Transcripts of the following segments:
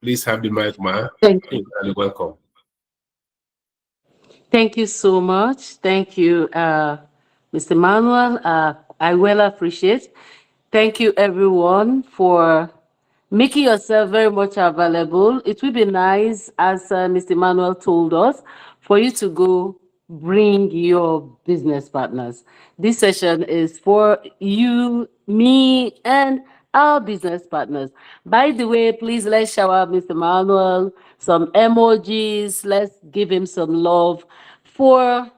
Please have the mic, ma. Thank you. And welcome. Thank you so much. Thank you, Mr. Manuel. I well appreciate. Thank you, everyone, for making yourself very much available. It will be nice, as Mr. Manuel told us, for you to go bring your business partners. This session is for you, me, and our business partners. By the way, please let's shower Mr. Manuel some emojis. Let's give him some love for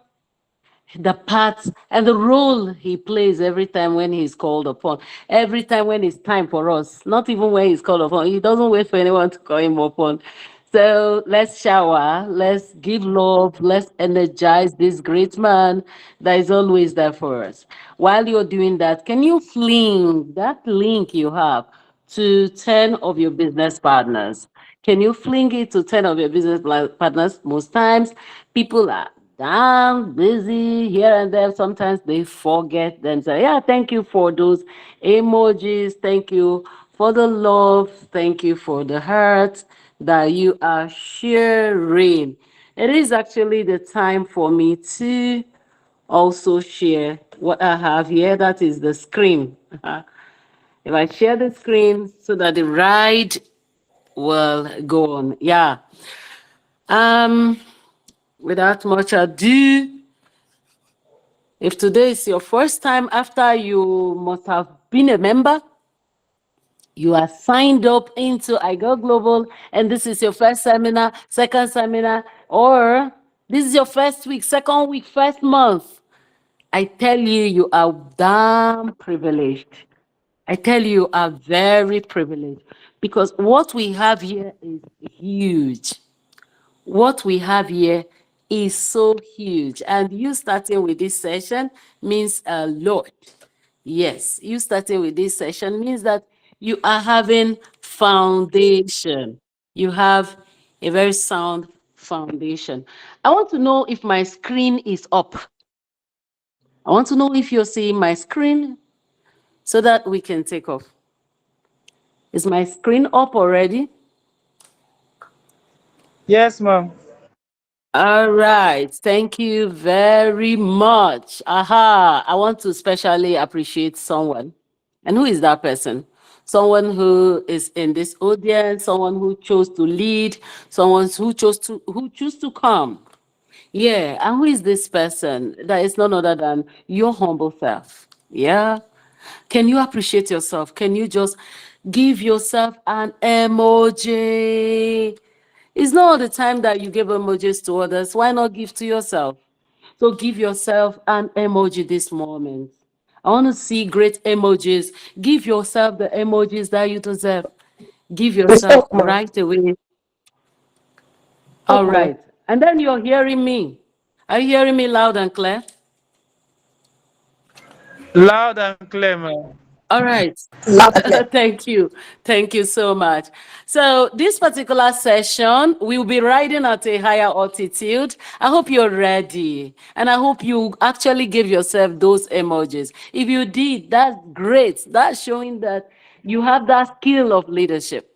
the part and the role he plays every time when he's called upon, every time when it's time for us, not even when he's called upon. He doesn't wait for anyone to call him upon. So let's shower, let's give love, let's energize this great man that is always there for us. While you're doing that, can you fling that link you have to 10 of your business partners? Can you fling it to 10 of your business partners? Most times, people are down, busy here and there. Sometimes they forget them. So, yeah, thank you for those emojis. Thank you for the love. Thank you for the heart that you are sharing. It is actually the time for me to also share what I have here. That is the screen. If I share the screen so that the ride will go on. Yeah. Um, Without much ado, if today is your first time after you must have been a member, you are signed up into Igoglobal, and this is your first seminar, second seminar, or this is your first week, second week, first month. I tell you, you are damn privileged. I tell you, you are very privileged because what we have here is huge. What we have here is so huge. And you starting with this session means a lot. Yes, you starting with this session means that you are having foundation. You have a very sound foundation. I want to know if my screen is up. I want to know if you're seeing my screen so that we can take off. Is my screen up already? Yes, ma'am. All right. Thank you very much. Aha. I want to especially appreciate someone. And who is that person? Someone who is in this audience, someone who chose to lead, someone who choose to come. Yeah. And who is this person? That is none other than your humble self. Yeah. Can you appreciate yourself? Can you just give yourself an emoji? It's not all the time that you give emojis to others. Why not give to yourself? So give yourself an emoji this moment. I want to see great emojis. Give yourself the emojis that you deserve. Give It's yourself up, ma. right away. All Up, ma. right. And then you're hearing me. Are you hearing me loud and clear? Loud and clear, ma'am. All right. Loud and clear. Thank you. Thank you so much. So, this particular session, we'll be riding at a higher altitude. I hope you're ready. And I hope you actually give yourself those emojis. If you did, that's great. That's showing that you have that skill of leadership.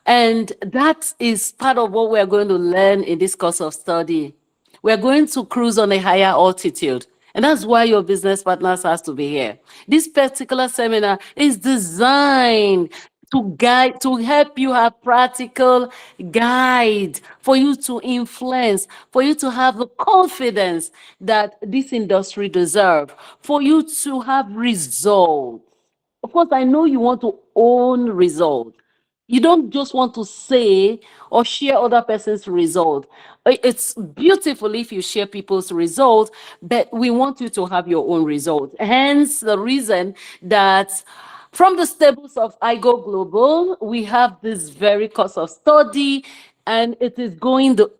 And that is part of what we're going to learn in this course of study. We're going to cruise on a higher altitude. And that's why your business partners has to be here. This particular seminar is designed to help you have practical guide for you to influence, for you to have the confidence that this industry deserves, for you to have results. Of course, I know you want to own results. You don't just want to say or share other person's result. It's beautiful if you share people's results, but we want you to have your own result. Hence the reason that from the stables of Igoglobal, we have this very course of study, and it is going the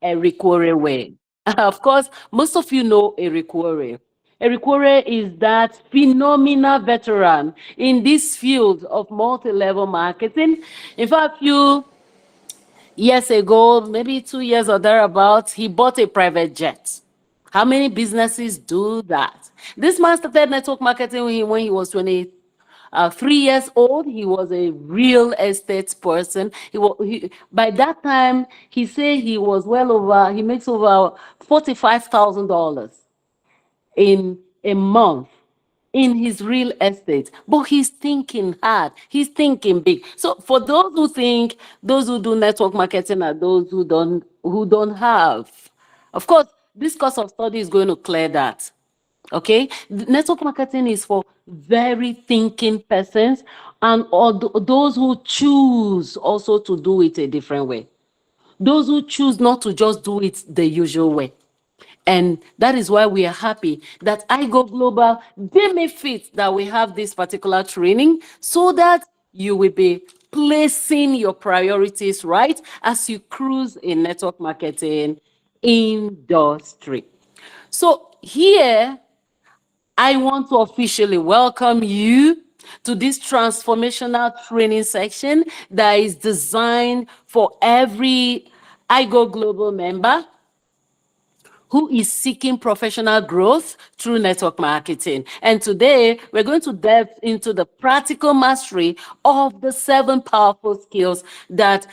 Eric Worre way. Of course, most of you know Eric Worre. Eric Worre is that phenomenal veteran in this field of multi-level marketing. In fact, few years ago, maybe 2 years or thereabouts, he bought a private jet. How many businesses do that? This man started network marketing when he was 3 years old, he was a real estate person. By that time, he said he makes over $45,000 in a month in his real estate, but he's thinking hard, he's thinking big. So for those who do network marketing are those who don't have, of course, this course of study is going to clear that. Okay, network marketing is for very thinking persons, and those who choose also to do it a different way, those who choose not to just do it the usual way. And that is why we are happy that Igoglobal benefits that we have this particular training, so that you will be placing your priorities right as you cruise in network marketing industry. So here, I want to officially welcome you to this transformational training section that is designed for every Igoglobal member who is seeking professional growth through network marketing. And today, we're going to delve into the practical mastery of the 7 powerful skills that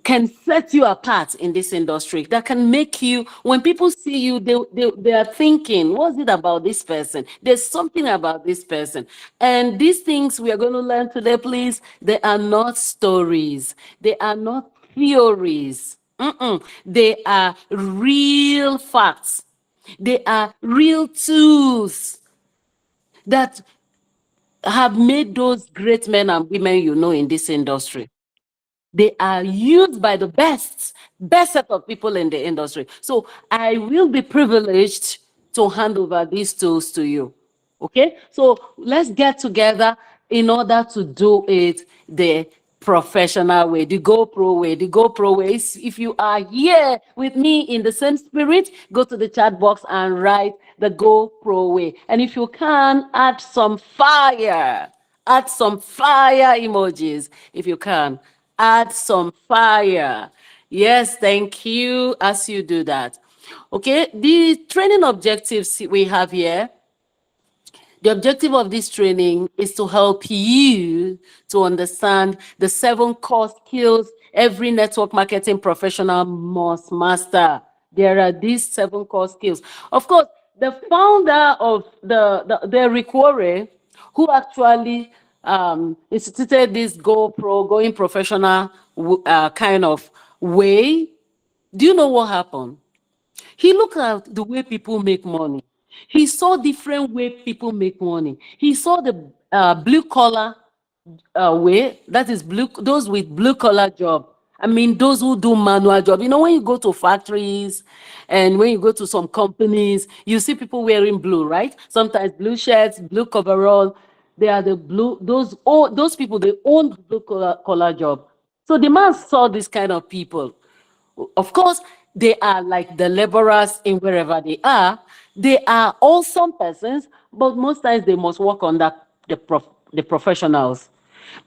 can set you apart in this industry, that can make you, when people see you, they are thinking, what's it about this person? There's something about this person. And these things we are going to learn today, please, they are not stories. They are not theories. They are real facts. They are real tools that have made those great men and women you know in this industry. They are used by the best set of people in the industry. So I will be privileged to hand over these tools to you. Okay, so let's get together in order to do it the professional way, the GoPro way. The GoPro way is, if you are here with me in the same spirit, go to the chat box and write the GoPro way. And if you can, add some fire emojis. If you can, add some fire. Yes, thank you as you do that. Okay, the training objectives we have here, the objective of this training is to help you to understand the 7 core skills every network marketing professional must master. There are these 7 core skills. Of course, the founder of the Rick, who actually instituted this going professional kind of way, do you know what happened? He looked at the way people make money. He saw different way people make money. He saw the blue collar way, that is those with blue collar job. I mean, those who do manual job. You know, when you go to factories and when you go to some companies, you see people wearing blue, right? Sometimes blue shirts, blue coverall. They are the blue, those people, they own blue collar job. So the man saw this kind of people. Of course, they are like the laborers in wherever they are. They are awesome persons, but most times they must work under the professionals.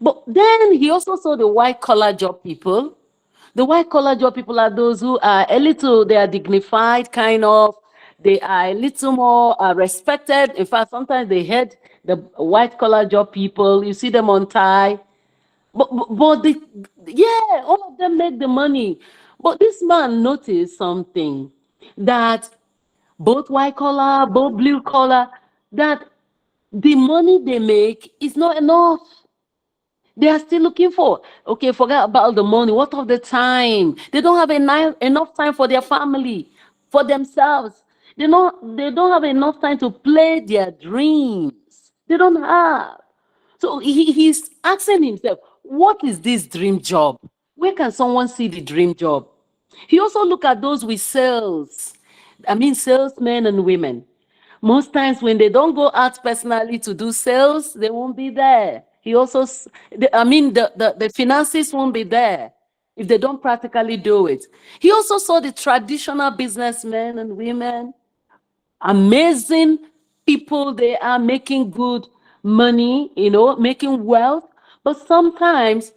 But then he also saw the white collar job people. The white collar job people are those who are they are dignified, kind of. They are a little more respected. In fact, sometimes they head the white collar job people. You see them on tie. Yeah, all of them make the money. But this man noticed something, that both white collar, both blue collar, that the money they make is not enough. They are still looking for, okay, forget about the money. What of the time? They don't have enough time for their family, for themselves. They don't have enough time to play their dreams. They don't have. So he's asking himself, what is this dream job? Where can someone see the dream job? He also look at those with sales. I mean, salesmen and women. Most times when they don't go out personally to do sales, they won't be there. He also, I mean, the finances won't be there if they don't practically do it. He also saw the traditional businessmen and women, amazing people. They are making good money, making wealth. But sometimes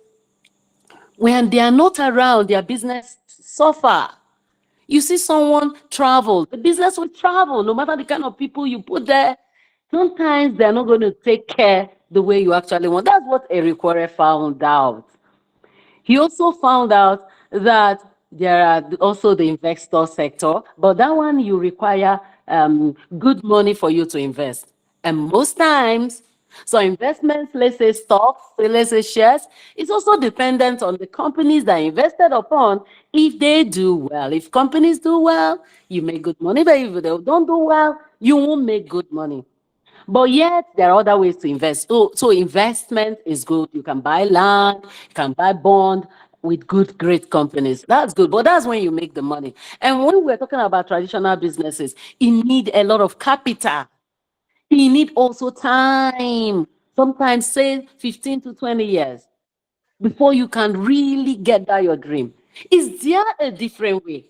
when they are not around, their business suffer. You see someone travel, the business will travel, no matter the kind of people you put there. Sometimes they're not going to take care the way you actually want. That's what Eric Worre found out. He also found out that there are also the investor sector, but that one you require good money for you to invest. And most times, so investments, let's say stocks, let's say shares, it's also dependent on the companies that are invested upon if they do well. If companies do well, you make good money, but if they don't do well, you won't make good money. But yet, there are other ways to invest. So investment is good. You can buy land, you can buy bond with good, great companies. That's good. But that's when you make the money. And when we're talking about traditional businesses, you need a lot of capital. You need also time. Sometimes say 15 to 20 years before you can really get that your dream. Is there a different way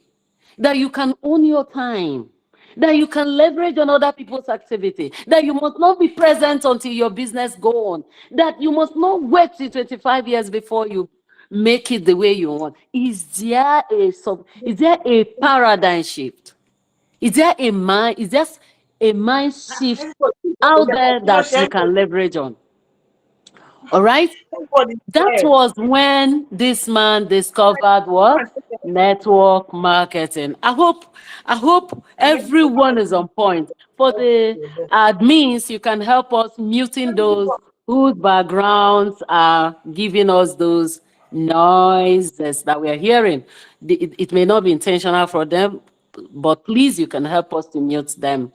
that you can own your time, that you can leverage on other people's activity, that you must not be present until your business go on, that you must not wait till 25 years before you make it the way you want? Is there a paradigm shift? Is there a mind? Is there a mind shift out there that you can leverage on? All right. That was when this man discovered what? Network marketing. I hope everyone is on point. For the admins, you can help us muting those whose backgrounds are giving us those noises that we are hearing. It may not be intentional for them, but please, you can help us to mute them.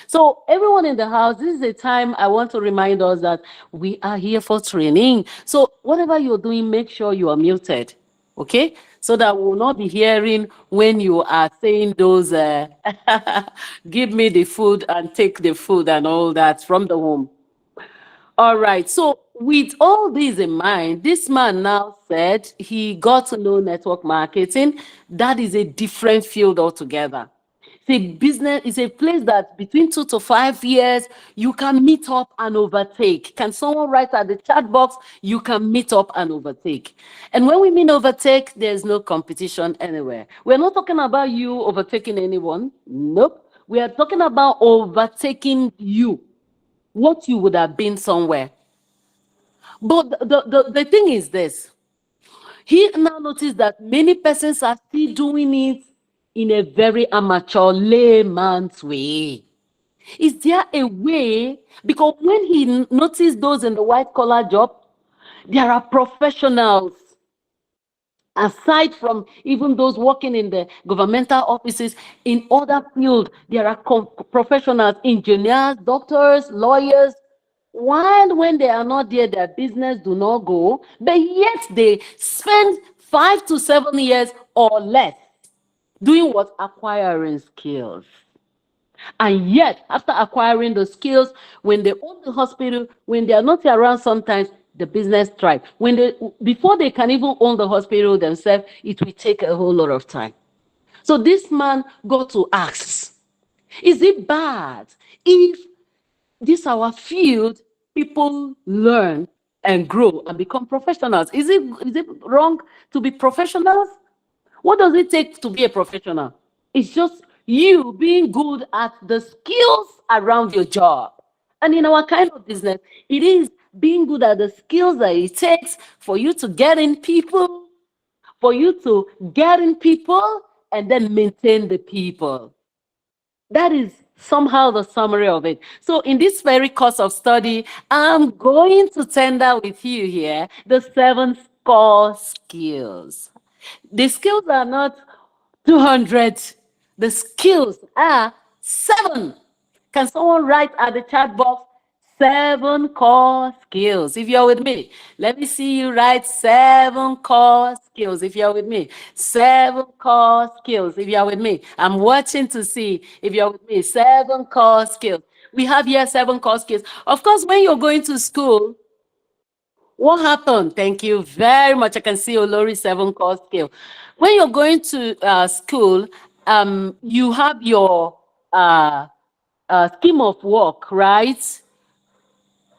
So, everyone in the house, this is a time I want to remind us that we are here for training. So, whatever you're doing, make sure you are muted, okay? So that we will not be hearing when you are saying those, give me the food and take the food and all that from the home. All right. So, with all this in mind, this man now said he got to know network marketing. That is a different field altogether. It's a business, it's a place that between 2 to 5 years, you can meet up and overtake. Can someone write at the chat box? You can meet up and overtake. And when we mean overtake, there's no competition anywhere. We're not talking about you overtaking anyone. Nope. We are talking about overtaking you, what you would have been somewhere. But the thing is this. He now noticed that many persons are still doing it in a very amateur layman's way. Is there a way? Because when he noticed those in the white collar job, there are professionals aside from even those working in the governmental offices in other fields. There are professionals, engineers, doctors, lawyers. While when they are not there, their business do not go, but yet they spend 5 to 7 years or less doing what? Acquiring skills. And yet, after acquiring the skills, when they own the hospital, when they are not around, sometimes the business thrive. When they before they can even own the hospital themselves, it will take a whole lot of time. So this man got to ask, is it bad if this our field people learn and grow and become professionals? Is it wrong to be professionals? What does it take to be a professional? It's just you being good at the skills around your job. And in our kind of business, it is being good at the skills that it takes for you to get in people, for you to get in people and then maintain the people. That is somehow the summary of it. So, in this very course of study, I'm going to tender with you here the 7 core skills. The skills are not 200, the skills are 7. Can someone write at the chat box 7 core skills? If you're with me, let me see you write 7 core skills. If you're with me, 7 core skills. If you're with me, I'm watching to see if you're with me. 7 core skills. We have here 7 core skills. Of course, when you're going to school, what happened? Thank you very much. I can see Olori 7 core skill. When you're going to school, you have your scheme of work, right?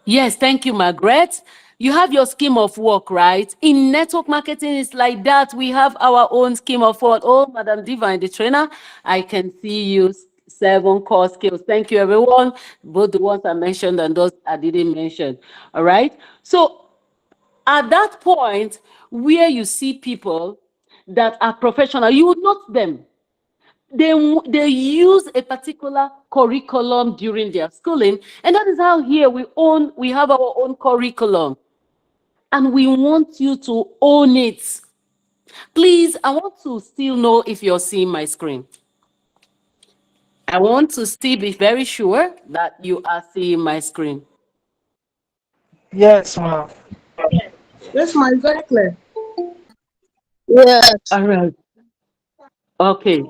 Yes, thank you, Margaret. You have your scheme of work, right? In network marketing, it's like that. We have our own scheme of work. Oh, Madam Divine, the trainer, I can see you 7 core skills. Thank you, everyone, both the ones I mentioned and those I didn't mention. All right. So at that point where you see people that are professional, you will note them. They use a particular curriculum during their schooling, and that is how here we have our own curriculum, and we want you to own it. Please, I want to still know if you're seeing my screen. I want to still be very sure that you are seeing my screen. Yes, ma'am. Yes, my very clear. Yes, All right. Okay.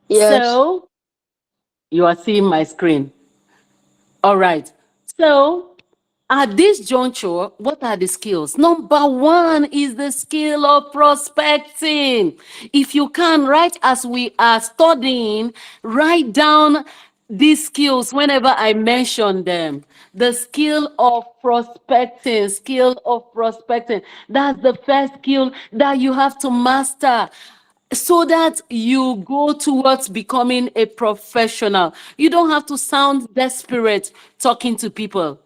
yes. So you are seeing my screen. All right. So at this juncture, what are the skills? Number one is the skill of prospecting. If you can, right as we are studying, write down these skills whenever I mention them. The skill of prospecting, skill of prospecting. That's the first skill that you have to master so that you go towards becoming a professional. You don't have to sound desperate talking to people.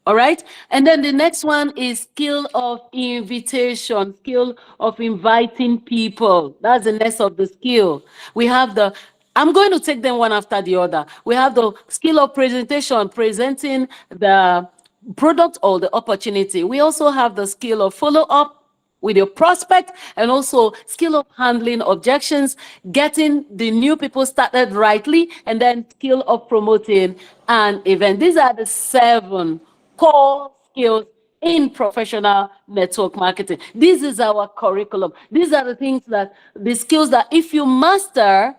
All right. And then the next one is skill of invitation, skill of inviting people. That's the next of the skill. We have I'm going to take them one after the other. We have the skill of presentation, presenting the product or the opportunity. We also have the skill of follow up with your prospect, and also skill of handling objections, getting the new people started rightly, and then skill of promoting an event. These are the 7 core skills in professional network marketing. This is our curriculum. These are the skills that if you master,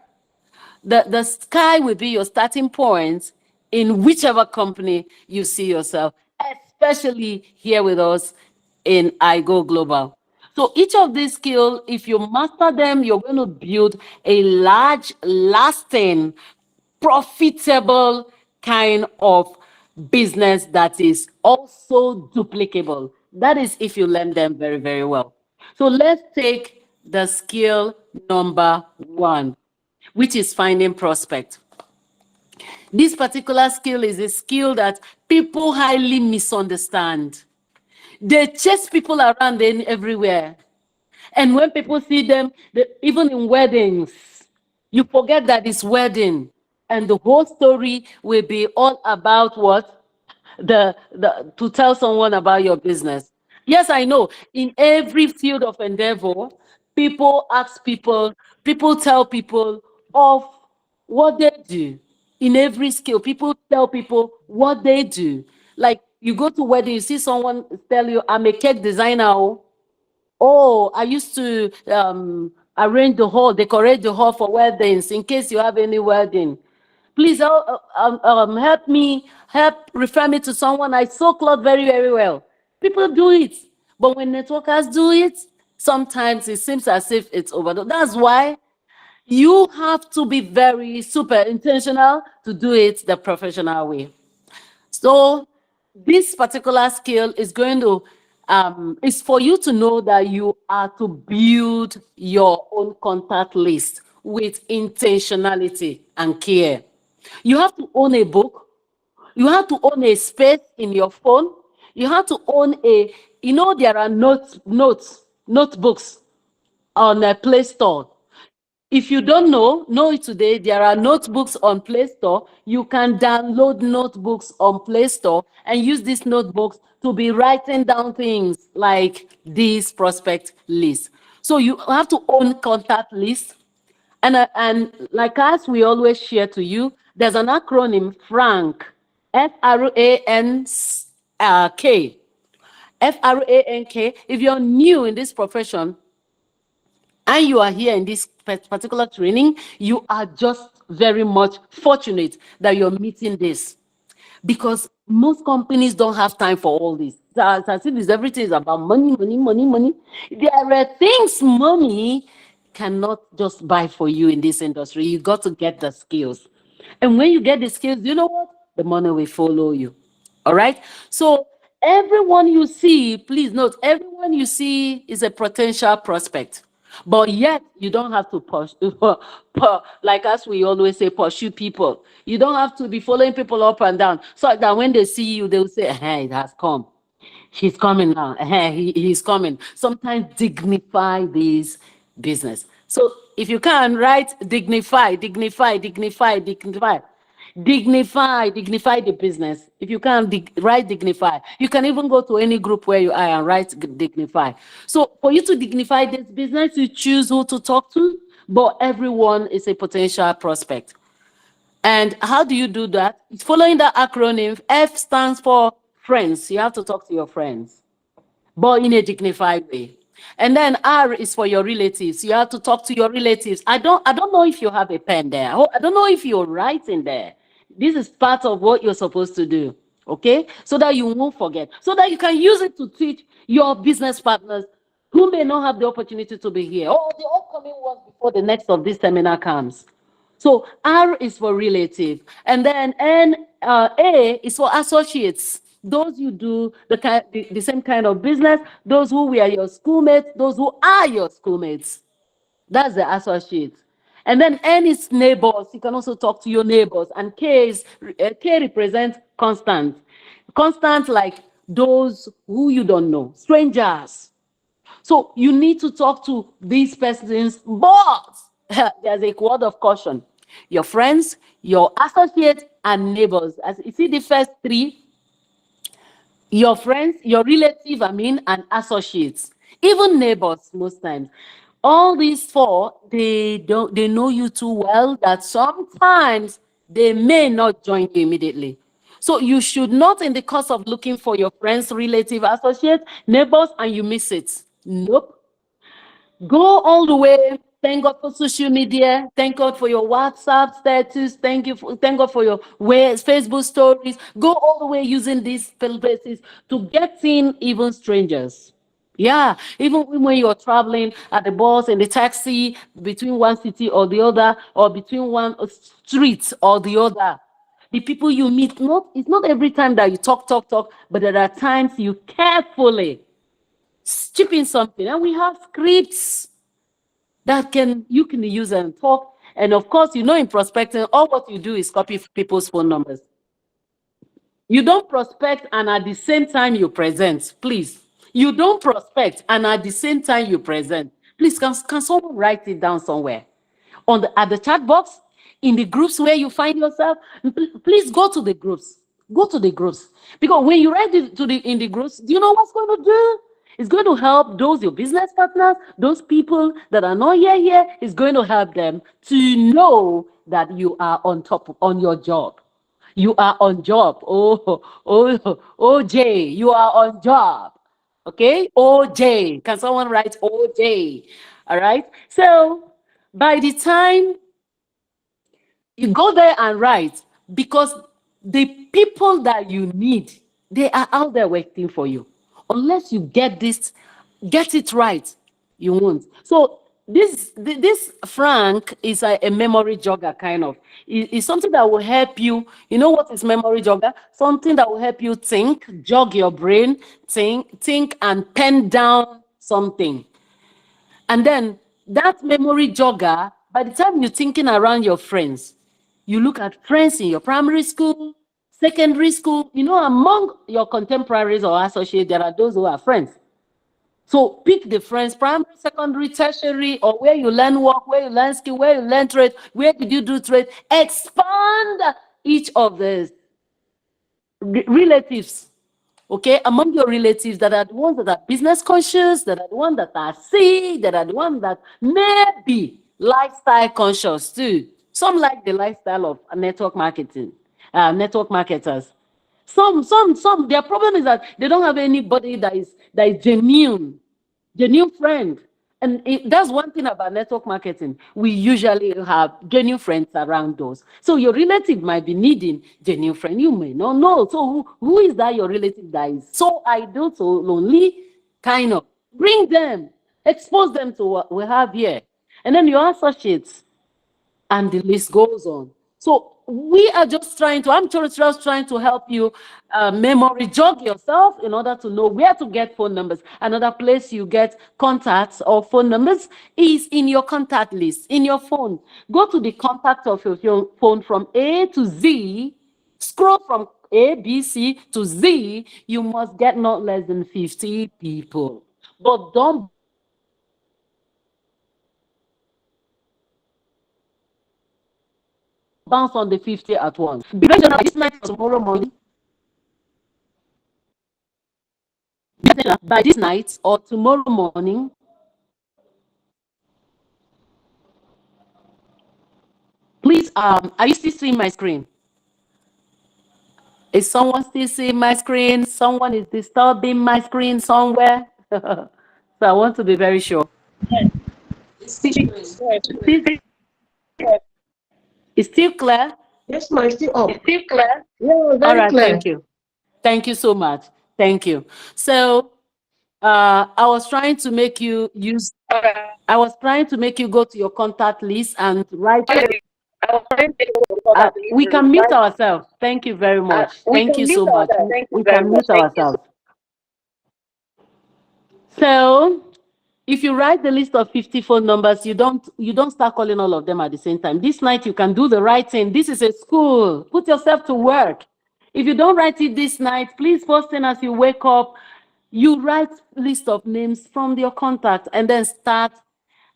the sky will be your starting point in whichever company you see yourself, especially here with us in Igoglobal. So each of these skills, if you master them, you're going to build a large, lasting, profitable kind of business that is also duplicable. That is if you learn them very, very well. So let's take the skill number 1, which is finding prospect. This particular skill is a skill that people highly misunderstand. They chase people around everywhere. And when people see them, even in weddings, you forget that it's wedding. And the whole story will be all about what? The to tell someone about your business. Yes, I know. In every field of endeavor, people ask people tell people of what they do. In every skill, people tell people what they do. Like you go to wedding, you see someone tell you, I'm a cake designer. Oh, I used to arrange the hall, decorate the hall for weddings in case you have any wedding. Please help refer me to someone I sew cloth very, very well. People do it. But when networkers do it, sometimes it seems as if it's overdone. That's why you have to be very super intentional to do it the professional way. So this particular skill is going to is for you to know that you are to build your own contact list with intentionality and care. You have to own a book. You have to own a space in your phone. You have to own there are notebooks on a Play Store. If you don't know it today, there are notebooks on Play Store. You can download notebooks on Play Store and use these notebooks to be writing down things like this prospect list. So you have to own contact list. And like as we always share to you, there's an acronym FRANK, Frank. FRANK. If you're new in this profession, and you are here in this particular training, you are just very much fortunate that you're meeting this, because most companies don't have time for all this. As if everything is about money, money, money, money. There are things money cannot just buy for you in this industry. You got to get the skills. And when you get the skills, you know what? The money will follow you. All right? So everyone you see, please note, everyone you see is a potential prospect. But yet, you don't have to like as we always say, pursue people. You don't have to be following people up and down so that when they see you, they'll say, hey, it has come. He's coming now. He's coming. Sometimes dignify this business. So if you can, write dignify, dignify, dignify, dignify. Dignify the business. If you can write dignify, you can even go to any group where you are and write dignify. So for you to dignify this business, you choose who to talk to, but everyone is a potential prospect. And how do you do that? It's following the acronym. F stands for friends. You have to talk to your friends, but in a dignified way. And then R is for your relatives. You have to talk to your relatives. I don't know if you have a pen there. I don't know if you're writing there. This is part of what you're supposed to do, okay? So that you won't forget. So that you can use it to teach your business partners who may not have the opportunity to be here, or the upcoming ones before the next of this seminar comes. So R is for relative, and then A is for associates. Those you do the same kind of business, those who were your schoolmates, those who are your schoolmates. That's the associates. And then N is neighbors. You can also talk to your neighbors. And K represents constant. Constant, like those who you don't know, strangers. So you need to talk to these persons, but there's a word of caution. Your friends, your associates, and neighbors. As you see the first three, your friends, your relative, and associates, even neighbors most times. All these four, they know you too well that sometimes they may not join you immediately. So you should not, in the course of looking for your friends, relative, associates, neighbors, and you miss it. Nope. Go all the way. Thank God for social media. Thank God for your WhatsApp status. Thank God for your Facebook stories. Go all the way using these places to get in even strangers. Yeah, even when you're traveling at the bus, in the taxi, between one city or the other, or between one street or the other. The people you meet, it's not every time that you talk, but there are times you carefully chip in something. And we have scripts that you can use and talk. And of course, in prospecting, all what you do is copy people's phone numbers. You don't prospect and at the same time you present, please. You don't prospect and at the same time you present. Please, can someone write it down somewhere? At the chat box, in the groups where you find yourself, please go to the groups. Go to the groups. Because when you write it in the groups, do you know what's going to do? It's going to help your business partners, those people that are not here. It's going to help them to know that you are on your job. You are on job. OJ, you are on job. Okay? OJ. Can someone write OJ? All right? So by the time you go there and write, because the people that you need, they are out there waiting for you. Unless you get it right, you won't. So this Frank is a memory jogger kind of. It's something that will help you. You know what is memory jogger? Something that will help you think, jog your brain, think and pen down something. And then that memory jogger, by the time you're thinking around your friends, you look at friends in your primary school, secondary school, among your contemporaries or associates, there are those who are friends. So pick the friends, primary, secondary, tertiary, or where you learn work, where you learn skill, where you learn trade, where did you do trade? Expand each of the relatives, okay? Among your relatives that are the ones that are business conscious, that are the ones that are sick, that are the ones that may be lifestyle conscious too. Some like the lifestyle of network marketing, network marketers. Some, their problem is that they don't have anybody that is genuine friend. And that's one thing about network marketing. We usually have genuine friends around those. So your relative might be needing genuine friend. You may not know. So who is that your relative that is so idle, so lonely? Kind of. Bring them. Expose them to what we have here. And then your associates. And the list goes on. So we are just I'm just trying to help you memory jog yourself in order to know where to get phone numbers. Another place you get contacts or phone numbers is in your contact list, in your phone. Go to the contact of your phone from A to Z, scroll from A, B, C to Z. You must get not less than 50 people. But don't bounce on the 50 at once. Be ready by this night or tomorrow morning. By this night or tomorrow morning. Please, are you still seeing my screen? Is someone still seeing my screen? Someone is disturbing my screen somewhere. So I want to be very sure. It's still It's still clear? yes, ma. It's still up. It's still clear? Yeah, All very right, clear. thank you. Thank you so much. Thank you. So I was trying to make you use, I was trying to make you go to your contact list and write. We can mute ourselves. Thank you very much. Thank you so much. We can mute ourselves. So if you write the list of 50 phone numbers, you don't start calling all of them at the same time. This night you can do the right thing. This is a school. Put yourself to work. If you don't write it this night, please first thing as you wake up, you write list of names from your contact and then start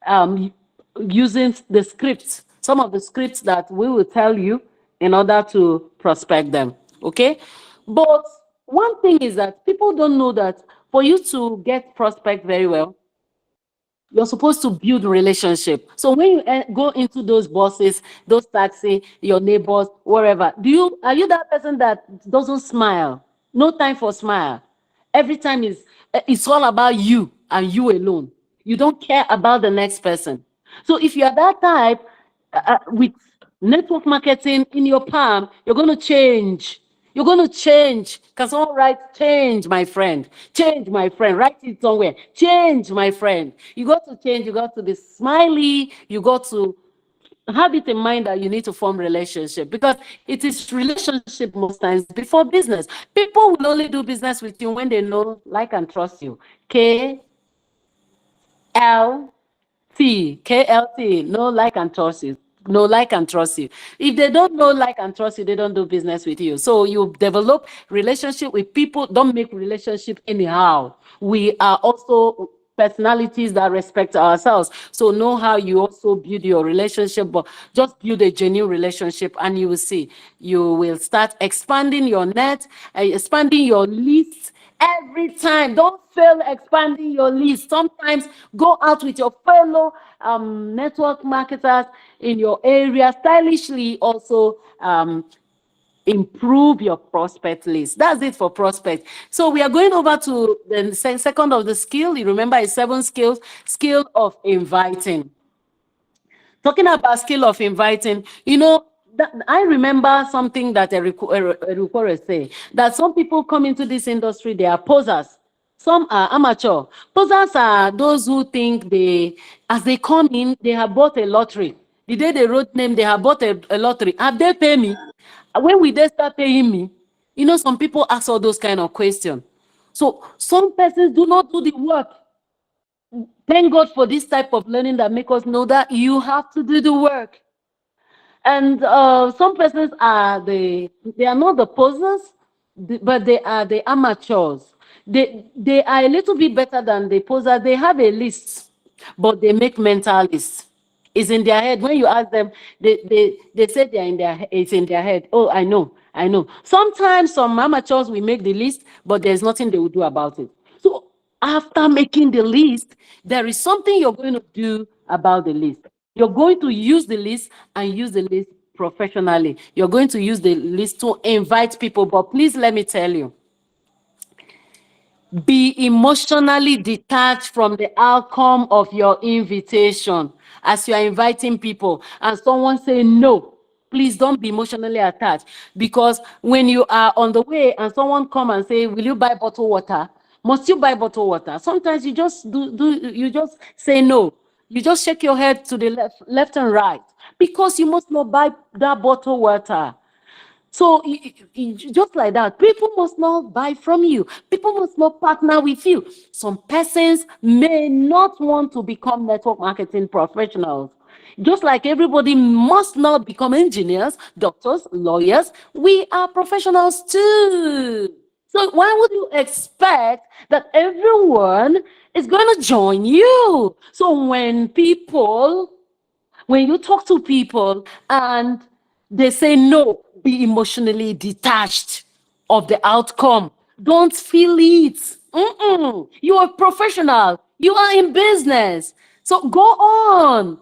um, using the scripts, some of the scripts that we will tell you in order to prospect them. Okay. But one thing is that people don't know that for you to get prospect very well, you're supposed to build relationship. So when you go into those buses, those taxi, your neighbors, wherever, are you that person that doesn't smile? No time for smile. Every time it's all about you and you alone. You don't care about the next person. So if you're that type, with network marketing in your palm, you're going to change. You're going to change. Can someone write change, my friend? Change, my friend. Write it somewhere. Change, my friend. You got to change. You got to be smiley. You got to have it in mind that you need to form relationship, because it is relationship most times before business. People will only do business with you when they know, like, and trust you. L KLT, no like and trust you. No like and trust you. If they don't know like and trust you, they don't do business with you. So you develop relationship with people. Don't make relationship anyhow. We are also personalities that respect ourselves. So know how you also build your relationship, but just build a genuine relationship and you will see. You will start expanding your net, expanding your list. Every time, don't fail expanding your list. Sometimes go out with your fellow network marketers in your area, stylishly also improve your prospect list. That's it for prospect. So we are going over to the second of the skill. You remember it's 7 skills. Skill of inviting. Talking about skill of inviting, I remember something that a recorder say, that some people come into this industry, they are posers. Some are amateur. Posers are those who think as they come in, they have bought a lottery. The day they wrote name, they have bought a lottery. Have they pay me? When will they start paying me? Some people ask all those kind of questions. So some persons do not do the work. Thank God for this type of learning that make us know that you have to do the work. And some persons they are not the posers, but they are the amateurs. They are a little bit better than the posers. They have a list, but they make mental lists. It's in their head. When you ask them, they say it's in their head. Oh, I know. Sometimes some amateurs will make the list, but there's nothing they will do about it. So after making the list, there is something you're going to do about the list. You're going to use the list and use the list professionally. You're going to use the list to invite people. But please let me tell you, be emotionally detached from the outcome of your invitation. As you are inviting people and someone say no, please don't be emotionally attached, because when you are on the way and someone come and say, will you buy bottled water? Must you buy bottled water? Sometimes you just you just say no. You just shake your head to the left and right. because you must not buy that bottled water. So just like that, people must not buy from you. People must not partner with you. Some persons may not want to become network marketing professionals. Just like everybody must not become engineers, doctors, lawyers, we are professionals too. So why would you expect that everyone is going to join you? So when you talk to people and they say no, be emotionally detached of the outcome. Don't feel it. You are a professional. You are in business. So go on.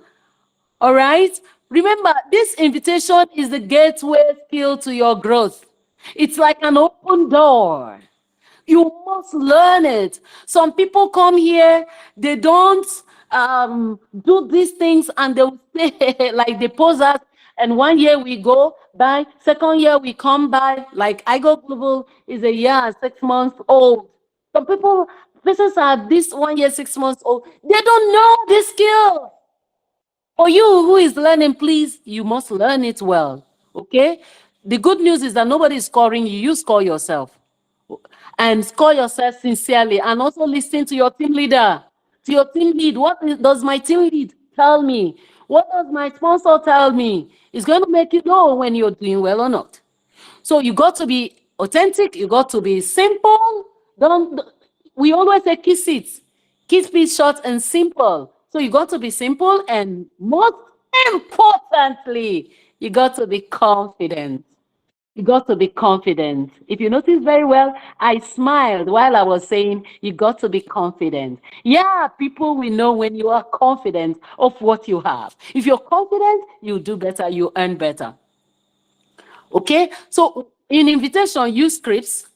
All right. Remember, this invitation is the gateway skill to your growth. It's like an open door. You must learn it. Some people come here, they don't do these things, and they will stay like they pose us. And 1 year we go by, second year we come by. Like Igoglobal is a year and 6 months old. Some people, persons are this 1 year, 6 months old. They don't know this skill. For you who is learning, please, you must learn it well. Okay? The good news is that nobody is scoring you. You score yourself. And score yourself sincerely. And also listen to your team leader. To your team lead. Does my team lead tell me? What does my sponsor tell me? It's going to make you know when you're doing well or not. So you got to be authentic. You got to be simple. Don't. We always say kiss it. Keep it short and simple. So you got to be simple, and most importantly, you got to be confident. You got to be confident. If you notice very well, I smiled while I was saying you got to be confident. Yeah, people will know when you are confident of what you have. If you're confident, you do better, you earn better. Okay? So in invitation, use scripts,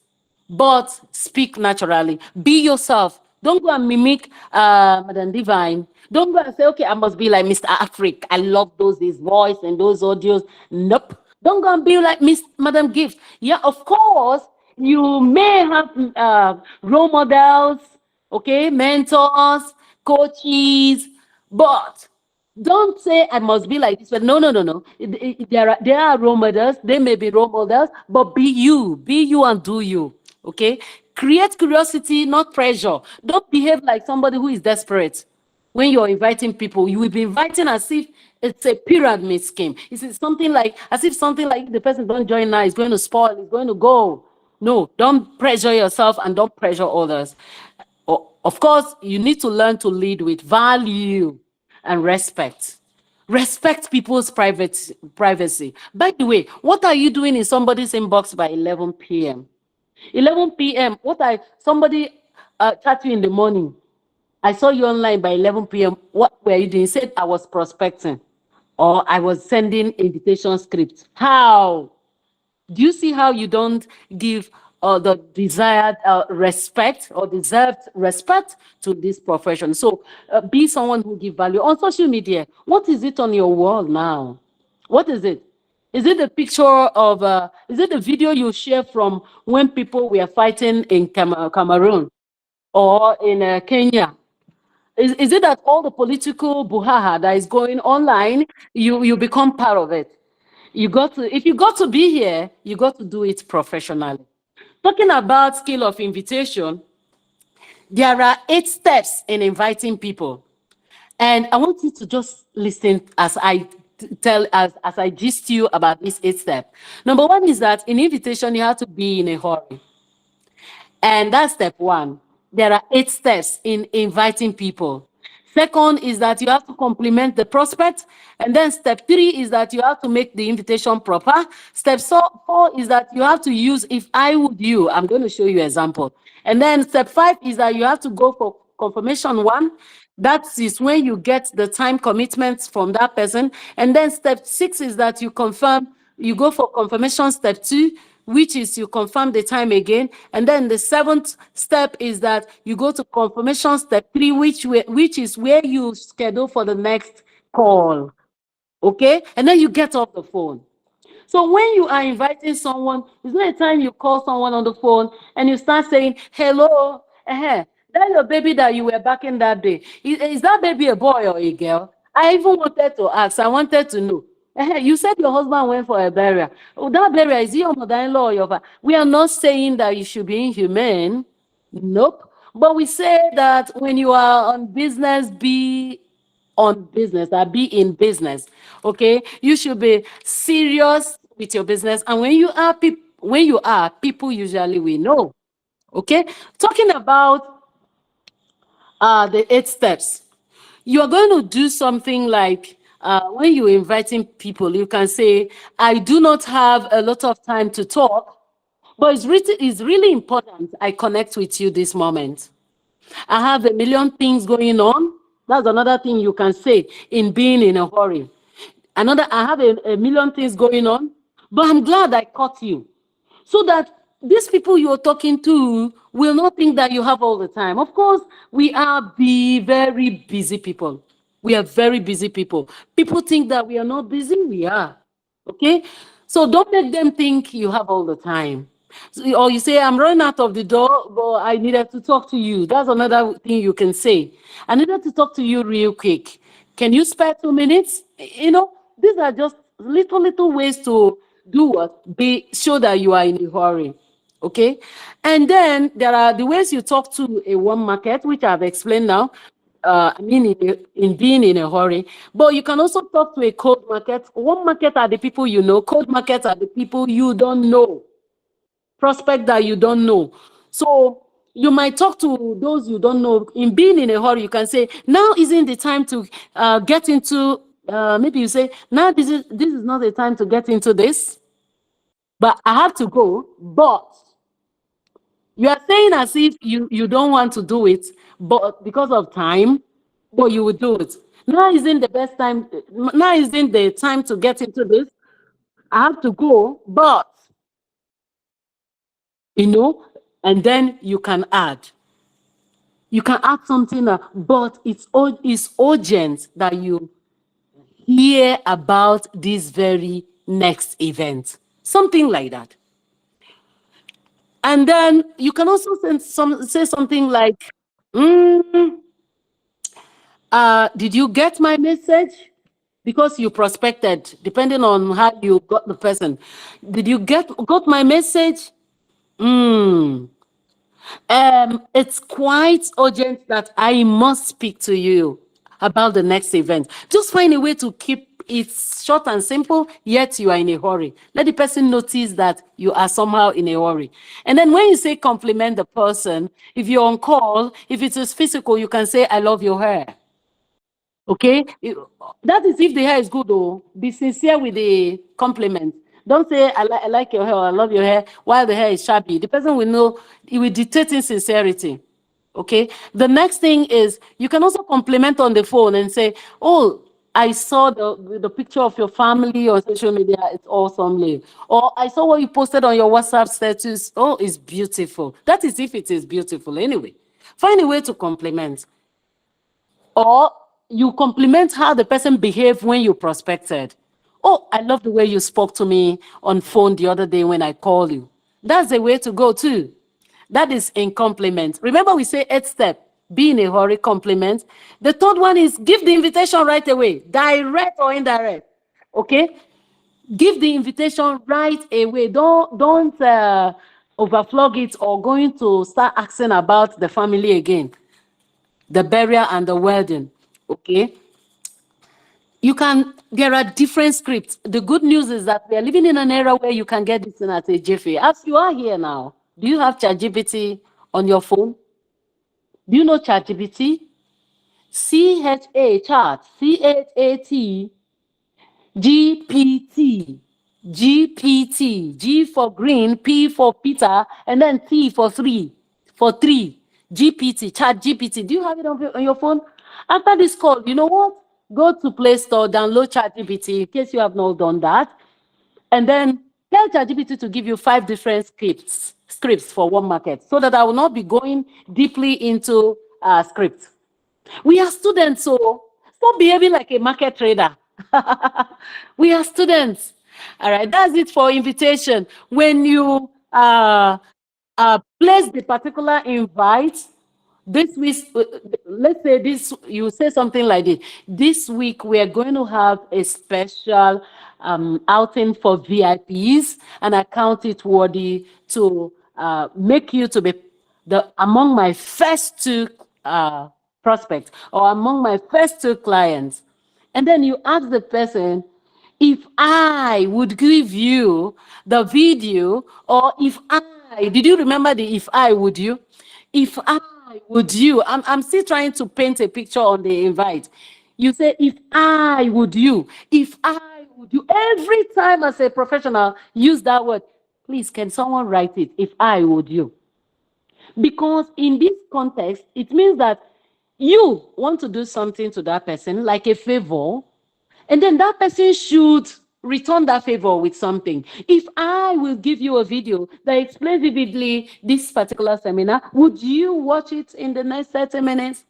but speak naturally. Be yourself. Don't go and mimic Madam Divine. Don't go and say, okay, I must be like Mr. Afric. I love his voice and those audios. Nope. Don't go and be like Miss Madam Gift. Yeah, of course, you may have role models, okay, mentors, coaches, but don't say I must be like this. But no, no, no, no. There are role models. They may be role models, but be you. Be you and do you. Okay? Create curiosity, not pressure. Don't behave like somebody who is desperate. When you're inviting people, you will be inviting as if it's a pyramid scheme. It's something like, as if something like the person don't join now is going to spoil, is going to go. No, don't pressure yourself and don't pressure others. Of course, you need to learn to lead with value and respect. Respect people's privacy. By the way, what are you doing in somebody's inbox by 11 p.m.? 11 p.m. Somebody chat you in the morning. I saw you online by 11 p.m. What were you doing? He said I was prospecting or I was sending invitation scripts. How? Do you see how you don't give the desired respect or deserved respect to this profession? So be someone who give value. On social media, what is it on your wall now? What is it? Is it a picture of, is it a video you share from when people were fighting in Cameroon or in Kenya? Is it that all the political buhaha that is going online, you become part of it? If you got to be here, you got to do it professionally. Talking about skill of invitation, there are 8 steps in inviting people. And I want you to just listen as I as I gist you about these 8 steps. Number 1 is that in invitation, you have to be in a hurry. And that's step 1. There are 8 steps in inviting people. Second is that you have to compliment the prospect. And then step 3 is that you have to make the invitation proper. Step 4 is that you have to use if I would you. I'm going to show you an example. And then step 5 is that you have to go for confirmation 1. That is when you get the time commitments from that person. And then step 6 is that you go for confirmation step 2, which is you confirm the time again. And then the 7th step is that you go to confirmation step 3, which is where you schedule for the next call. Okay? And then you get off the phone. So when you are inviting someone, it's not a time you call someone on the phone and you start saying, hello, that's your baby that you were backing that day. Is that baby a boy or a girl? I even wanted to ask. I wanted to know. You said your husband went for a burial. Oh, that burial, is he your mother-in-law or your father? We are not saying that you should be inhumane. Nope. But we say that when you are on business, be on business, that be in business. Okay? You should be serious with your business. And when you are, people usually will know. Okay? Talking about the 8 steps. You are going to do something like when you're inviting people, you can say, I do not have a lot of time to talk, but it's really important I connect with you this moment. I have a million things going on. That's another thing you can say in being in a hurry. I have a million things going on, but I'm glad I caught you so that these people you're talking to will not think that you have all the time. Of course, we are very busy people. We are very busy people. People think that we are not busy. We are. Okay? So don't make them think you have all the time. Or you say, I'm running out of the door, but I needed to talk to you. That's another thing you can say. I needed to talk to you real quick. Can you spare 2 minutes? These are just little ways to do what? Show that you are in a hurry. Okay? And then there are the ways you talk to a warm market, which I've explained now. In being in a hurry. But you can also talk to a cold market. Warm market are the people you know. Cold markets are the people you don't know. Prospect that you don't know. So you might talk to those you don't know. In being in a hurry, you can say, now isn't the time to get into, maybe you say, now this is not the time to get into this, but I have to go. But you are saying as if you don't want to do it, but because of time, but you will do it. Now isn't the best time. Now isn't the time to get into this. I have to go, but you know, and then you can add. You can add something, but it's urgent that you hear about this very next event. Something like that. And then you can also say something like, mm, did you get my message? Because you prospected, depending on how you got the person. Did you got my message? Mm. It's quite urgent that I must speak to you about the next event. Just find a way to keep it short and simple, yet you are in a hurry. Let the person notice that you are somehow in a hurry. And then when you say compliment the person, if you're on call, if it is physical, you can say, I love your hair. Okay? That is if the hair is good, though. Be sincere with the compliment. Don't say, I like your hair, or I love your hair, while the hair is shabby. The person will know, it will dictate insincerity. Okay? The next thing is, you can also compliment on the phone and say, oh, I saw the picture of your family on social media. It's awesome, Liv. Or I saw what you posted on your WhatsApp status. Oh, it's beautiful. That is if it is beautiful anyway. Find a way to compliment. Or you compliment how the person behaved when you prospected. Oh, I love the way you spoke to me on phone the other day when I called you. That's the way to go too. That is in compliment. Remember we say 8 step, be in a hurry, compliment. The third one is give the invitation right away, direct or indirect. Okay? Give the invitation right away. Don't overflog it or going to start asking about the family again, the burial and the wedding. Okay? There are different scripts. The good news is that we are living in an era where you can get this in at a jiffy. As you are here now, do you have ChatGPT on your phone? Do you know ChatGPT? CHAT, GPT, GPT, G for green, P for Peter, and then T for three, GPT, Chat GPT. Do you have it on your phone? After this call, you know what? Go to Play Store, download Chat GPT in case you have not done that, and then tell ChatGPT to give you 5 different scripts for one market, so that I will not be going deeply into scripts. We are students, so stop behaving like a market trader. We are students. All right, that's it for invitation. When you place the particular invite, this week, let's say this, you say something like this. This week, we are going to have a special outing for VIPs, and I count it worthy to make you to be among my first two prospects or among my first two clients. And then you ask the person, if I would give you the video, or if I, did you remember the if I would you? If I would you, I'm still trying to paint a picture on the invite. You say, if I would you, if I would you. Every time as a professional, use that word. Please, can someone write it? If I would you. Because in this context, it means that you want to do something to that person, like a favor, and then that person should return that favor with something. If I will give you a video that explains vividly this particular seminar, would you watch it in the next 30 minutes?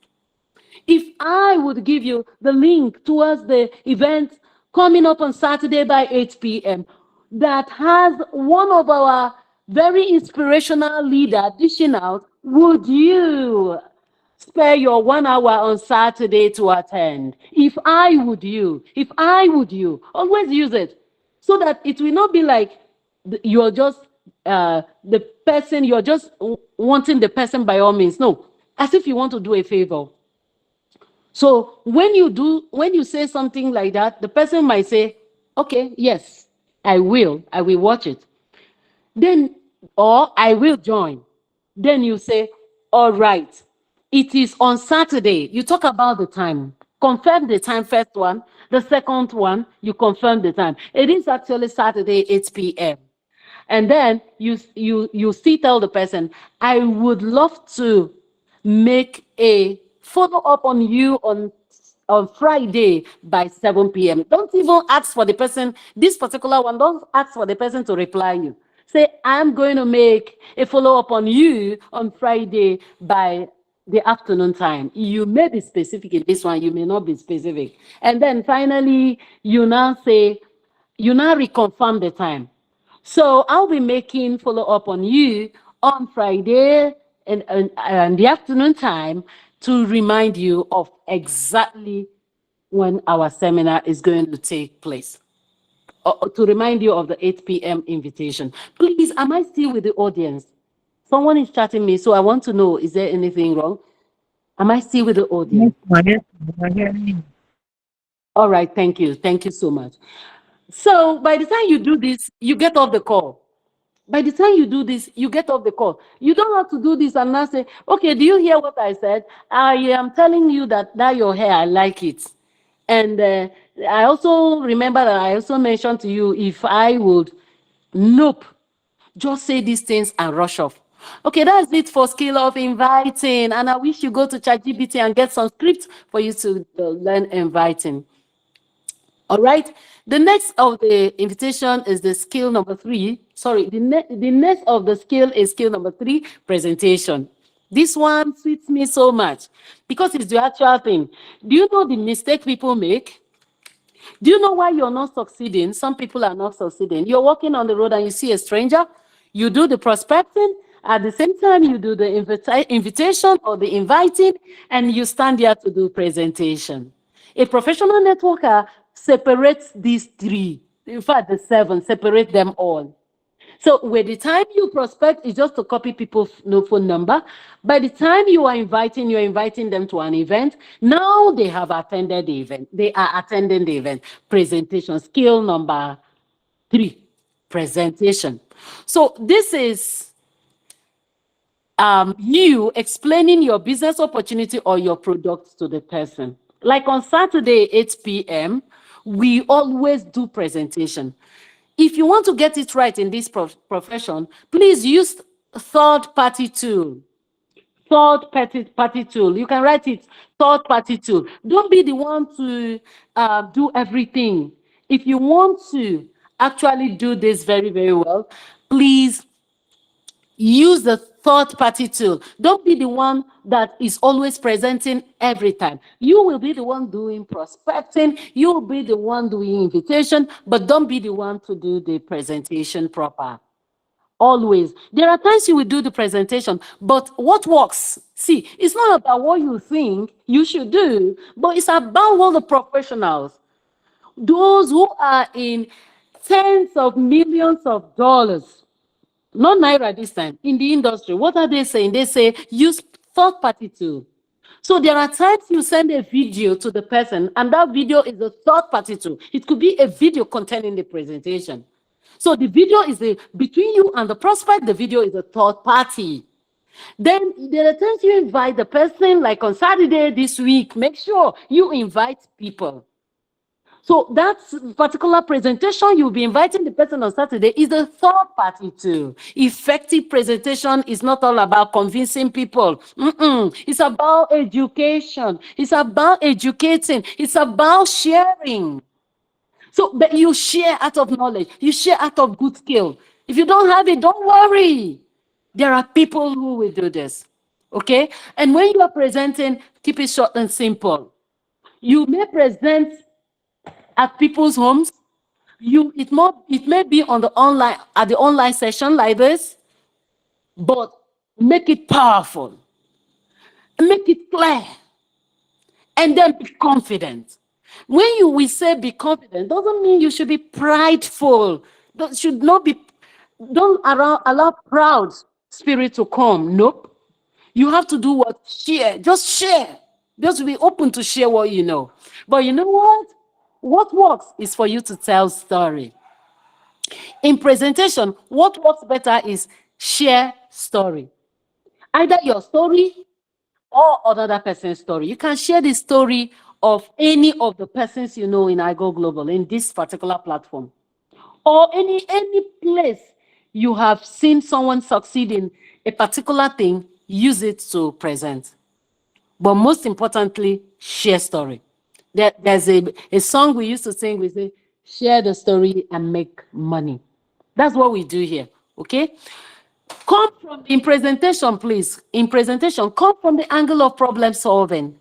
If I would give you the link towards the event coming up on Saturday by 8 p.m., that has one of our very inspirational leader dishing out, would you spare your 1 hour on Saturday to attend? If I would you, if I would you, always use it so that it will not be like you're just the person, you're just wanting the person by all means. No, as if you want to do a favor. So when you say something like that, the person might say, okay, yes, I will watch it. Then, or I will join. Then you say, all right, it is on Saturday. You talk about the time. Confirm the time, first one. The second one, you confirm the time. It is actually Saturday, 8 p.m. And then you still tell the person, I would love to make a follow up on you on Friday by 7 p.m. Don't even ask for the person, this particular one, don't ask for the person to reply you. Say, I'm going to make a follow up on you on Friday by the afternoon time. You may be specific in this one, you may not be specific. And then finally, you now reconfirm the time. So I'll be making follow up on you on Friday and the afternoon time to remind you of exactly when our seminar is going to take place. To remind you of the 8 p.m. invitation. Please, am I still with the audience? Someone is chatting me, so I want to know, is there anything wrong? Am I still with the audience? All right, thank you. Thank you so much. So by the time you do this, you get off the call. By the time you do this, you get off the call. You don't have to do this and now say, okay, do you hear what I said? I am telling you that your hair, I like it. And I also remember that I also mentioned to you, if I would, nope, just say these things and rush off. Okay, that's it for skill of inviting. And I wish you go to ChatGPT and get some scripts for you to learn inviting. All right. The next of the invitation is the skill number 3. Sorry, the next of the skill is skill number 3, presentation. This one suits me so much because it's the actual thing. Do you know the mistake people make? Do you know why you're not succeeding? Some people are not succeeding. You're walking on the road and you see a stranger, you do the prospecting, at the same time you do the invitation or the inviting, and you stand there to do presentation. A professional networker separates these 3. In fact, the 7, separate them all. So with the time you prospect, is just to copy people's phone number. By the time you're inviting them to an event. Now they have attended the event. They are attending the event. Presentation, skill number 3, presentation. So this is you explaining your business opportunity or your product to the person. Like on Saturday, 8 p.m., we always do presentation. If you want to get it right in this profession, please use third-party tool. Third-party tool. You can write it, third-party tool. Don't be the one to do everything. If you want to actually do this very, very well, please use the third-party tool. Don't be the one that is always presenting every time. You will be the one doing prospecting. You will be the one doing invitation, but don't be the one to do the presentation proper. always. There are times you will do the presentation, but what works? See, it's not about what you think you should do, but it's about what the professionals, those who are in tens of millions of dollars, not naira this time, in the industry, what are they saying? They say use third party tool. So there are times you send a video to the person, and that video is a third party tool. It could be a video containing the presentation. So the video is between you and the prospect, the video is a third party. Then there are times you invite the person, like on Saturday this week, make sure you invite people. So that particular presentation, you'll be inviting the person on Saturday, is the third party too. Effective presentation is not all about convincing people. It's about education. It's about educating. It's about sharing. So, but you share out of knowledge. You share out of good skill. If you don't have it, don't worry. There are people who will do this. Okay? And when you are presenting, keep it short and simple. You may present at people's homes. It may be on the online session like this, but make it powerful, make it clear, and then be confident. When we say be confident, doesn't mean you should be prideful. Don't allow proud spirit to come. Nope. You have to do what? Share. Just share. Just be open to share what you know. But you know what? What works is for you to tell story. In presentation, what works better is share story. Either your story or another person's story. You can share the story of any of the persons you know in Igoglobal, in this particular platform. Or any place you have seen someone succeed in a particular thing, use it to present. But most importantly, share story. There's a song we used to sing, we say, share the story and make money. That's what we do here, okay? Come from, in presentation, please. In presentation, come from the angle of problem solving.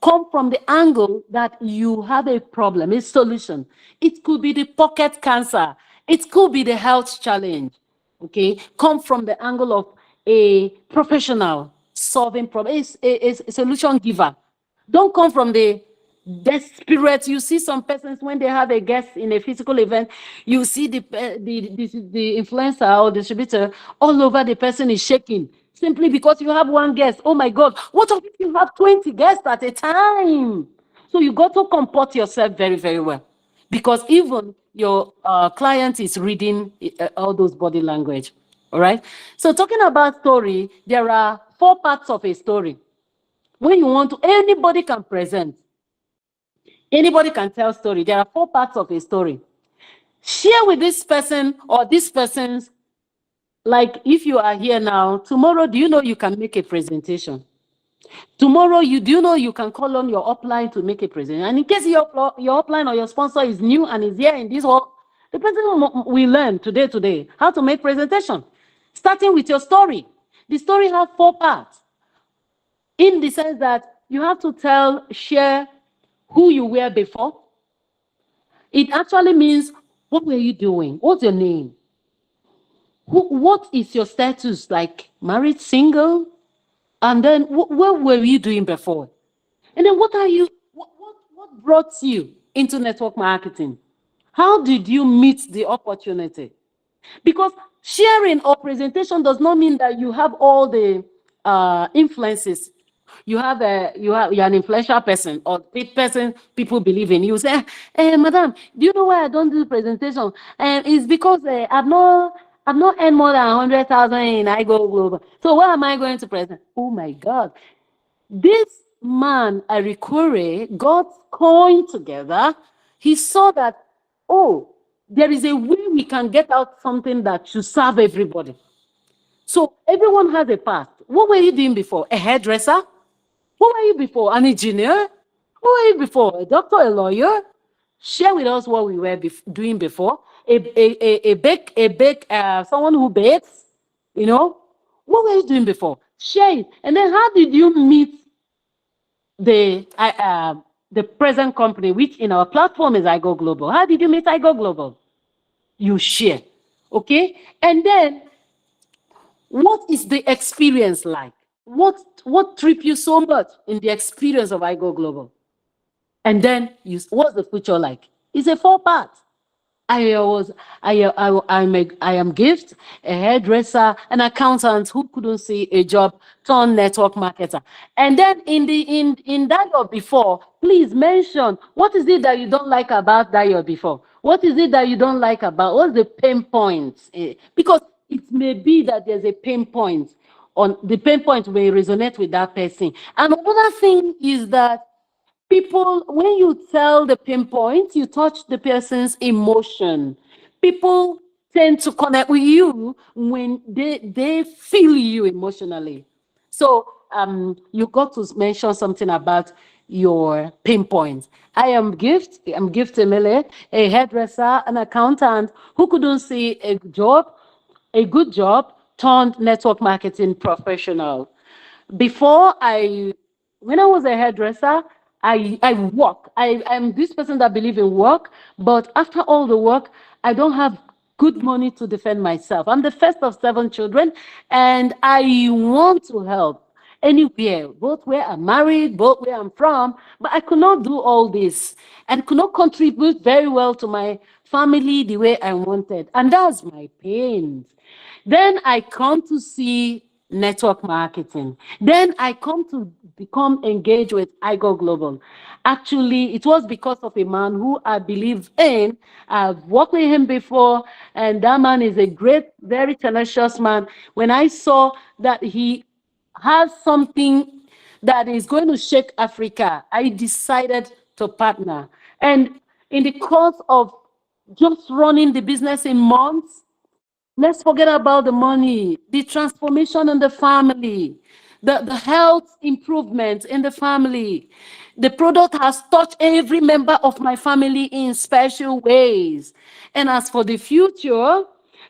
Come from the angle that you have a problem, a solution. It could be the pocket cancer. It could be the health challenge, okay? Come from the angle of a professional solving problems, a solution giver. Don't come from the desperate. You see some persons when they have a guest in a physical event, you see the influencer or distributor all over, the person is shaking simply because you have one guest. Oh my God, what if you have 20 guests at a time? So you got to comport yourself very, very well, because even your client is reading all those body language. All right. So talking about story, there are 4 parts of a story. When you want to, anybody can present. Anybody can tell story. There are 4 parts of a story. Share with this person or this person's, like if you are here now, tomorrow, do you know you can make a presentation? Tomorrow, do you know you can call on your upline to make a presentation? And in case your upline or your sponsor is new and is here in this hall, the person will learn today how to make presentation, starting with your story. The story has 4 parts, in the sense that you have to share who you were before. It actually means, what were you doing? What's your name? What is your status? Like married, single? And then what were you doing before? And then what brought you into network marketing? How did you meet the opportunity? Because sharing or presentation does not mean that you have all the influences. You're an influential person or person people believe in. You say, hey, madam, do you know why I don't do presentation? And it's because I've not earned more than 100,000 in Igoglobal. So why am I going to present? Oh my God. This man, Arikure, got coined together. He saw that, oh, there is a way we can get out something that should serve everybody. So everyone has a past. What were you doing before? A hairdresser? What were you before? An engineer? What were you before? A doctor, a lawyer? Share with us what we were doing before. Someone who bakes, you know? What were you doing before? Share it. And then how did you meet the present company, which in our platform is Igoglobal? How did you meet Igoglobal? You share, okay? And then what is the experience like? What trip you so much in the experience of Igoglobal? And then what's the future like? It's a 4 part. I was I am gift, a hairdresser, an accountant who couldn't see a job, turned network marketer. And then in that year before, please mention what is it that you don't like about that year before? What is it that you don't like about what's the pain points? Because it may be that there's a pain point on the pain point may resonate with that person. And another thing is that people, when you tell the pinpoint, you touch the person's emotion. People tend to connect with you when they feel you emotionally. So you got to mention something about your pinpoint. I'm Gift Emile, a hairdresser, an accountant who couldn't see a good job, turned network marketing professional. Before when I was a hairdresser, I work. I'm this person that believe in work, but after all the work, I don't have good money to defend myself. I'm the first of 7 children, and I want to help anywhere, both where I'm married, both where I'm from, but I could not do all this and could not contribute very well to my family the way I wanted. And that's my pain. Then I come to see network marketing. Then I come to become engaged with Igoglobal. Actually, it was because of a man who I believe in. I've worked with him before, and that man is a great, very tenacious man. When I saw that he has something that is going to shake Africa, I decided to partner. And in the course of just running the business in months, let's forget about the money, the transformation in the family, the health improvement in the family. The product has touched every member of my family in special ways. And as for the future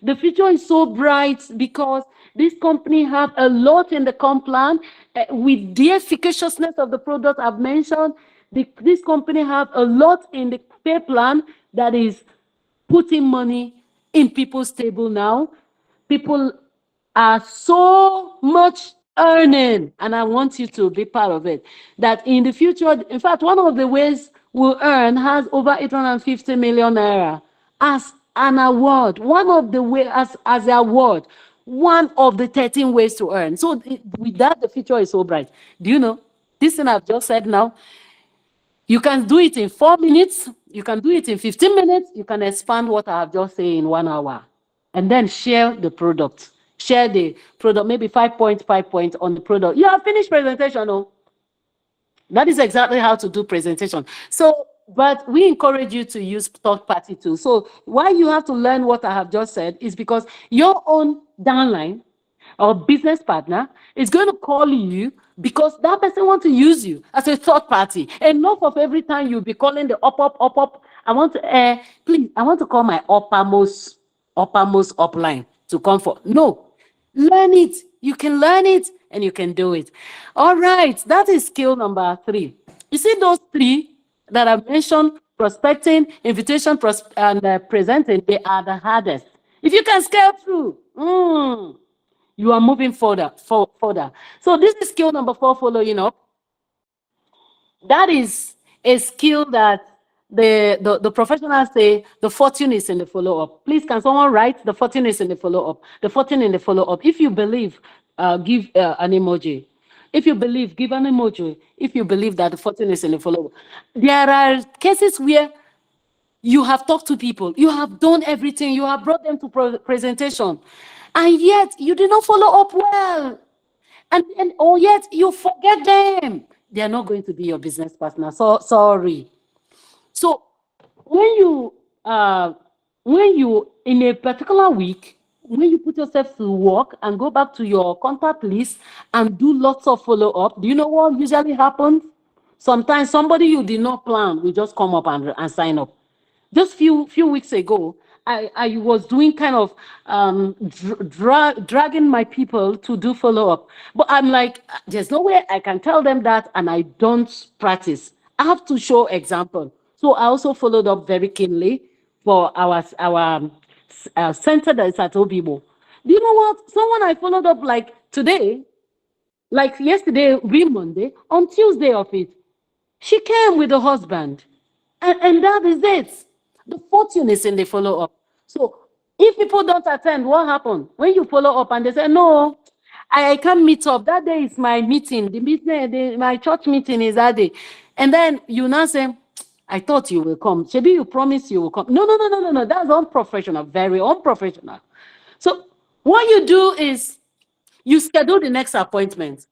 is so bright because this company have a lot in the comp plan. With the efficaciousness of the product I've mentioned, this company have a lot in the pay plan that is putting money in people's table now. People are so much earning, and I want you to be part of it. That in the future, in fact, one of the ways we'll earn has over 850 million naira as an award. One of the ways as an award, one of the 13 ways to earn. So with that, the future is so bright. Do you know this thing I've just said now? You can do it in 4 minutes. You can do it in 15 minutes. You can expand what I have just said in 1 hour. And then share the product. Share the product, maybe 5 points on the product. You have finished presentation. Oh. That is exactly how to do presentation. So, but we encourage you to use third party too. So why you have to learn what I have just said is because your own downline or business partner is going to call you because that person wants to use you as a third party. Enough of every time you'll be calling the up. I want to, please, I want to call my uppermost upline to come for. No, learn it. You can learn it and you can do it. All right, that is skill number 3. You see those 3 that I mentioned, prospecting, invitation, and presenting, they are the hardest. If you can scale through, you are moving further. So this is skill number 4, following up. That is a skill that the professionals say the fortune is in the follow-up. Please, can someone write the fortune is in the follow-up? The fortune in the follow-up. If you believe, give an emoji. If you believe, give an emoji. If you believe that the fortune is in the follow-up. There are cases where you have talked to people, you have done everything, you have brought them to presentation, and yet you did not follow up well. Or yet you forget them. They are not going to be your business partner. So sorry. So when you in a particular week, when you put yourself to work and go back to your contact list and do lots of follow-up, do you know what usually happens? Sometimes somebody you did not plan will just come up and sign up. Just few weeks ago, I was doing kind of dragging my people to do follow-up. But I'm like, there's no way I can tell them that and I don't practice. I have to show example. So I also followed up very keenly for our center that is at Obibo. Do you know what? Someone I followed up like today, like yesterday, we Monday, on Tuesday of it, she came with the husband. And that is it. The fortune is in the follow up. So if people don't attend, what happened? When you follow up and they say, no, I can't meet up. That day is my meeting. My church meeting is that day. And then you now say, I thought you will come. Maybe you promised you will come. No, no, no, no, no, no. That's unprofessional, very unprofessional. So what you do is you schedule the next appointment.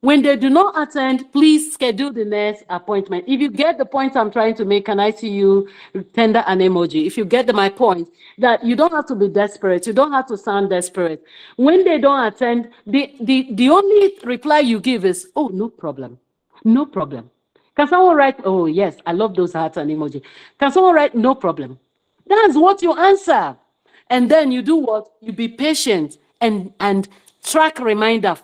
When they do not attend, please schedule the next appointment. If you get the point I'm trying to make, can I see you tender an emoji? If you get my point, that you don't have to be desperate. You don't have to sound desperate. When they don't attend, the only reply you give is, oh, no problem. No problem. Can someone write, oh, yes, I love those hearts and emoji. Can someone write, no problem? That's what you answer. And then you do what? You be patient and track reminder.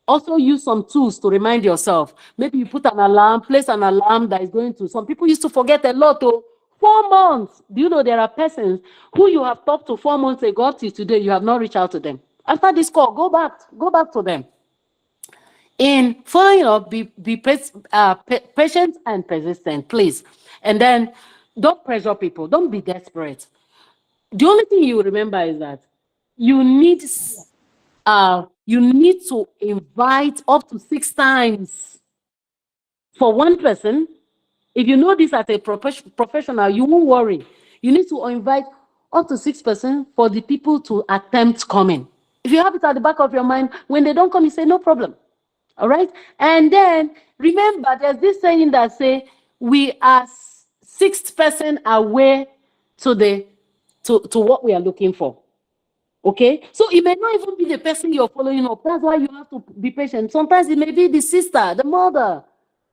Also use some tools to remind yourself. Maybe you put an alarm, place an alarm that is going to, some people used to forget a lot. 4 months. Do you know there are persons who you have talked to 4 months ago up to today, you have not reached out to them. After this call, go back to them. In following up, be patient and persistent, please. And then don't pressure people. Don't be desperate. The only thing you remember is that you need to invite up to 6 times for one person. If you know this as a professional, you won't worry. You need to invite up to 6 persons for the people to attempt coming. If you have it at the back of your mind, when they don't come, you say, no problem. All right? And then remember, there's this saying that say, we are 6th person away to what we are looking for. Okay, so it may not even be the person you're following up. That's why you have to be patient. Sometimes it may be the sister, the mother.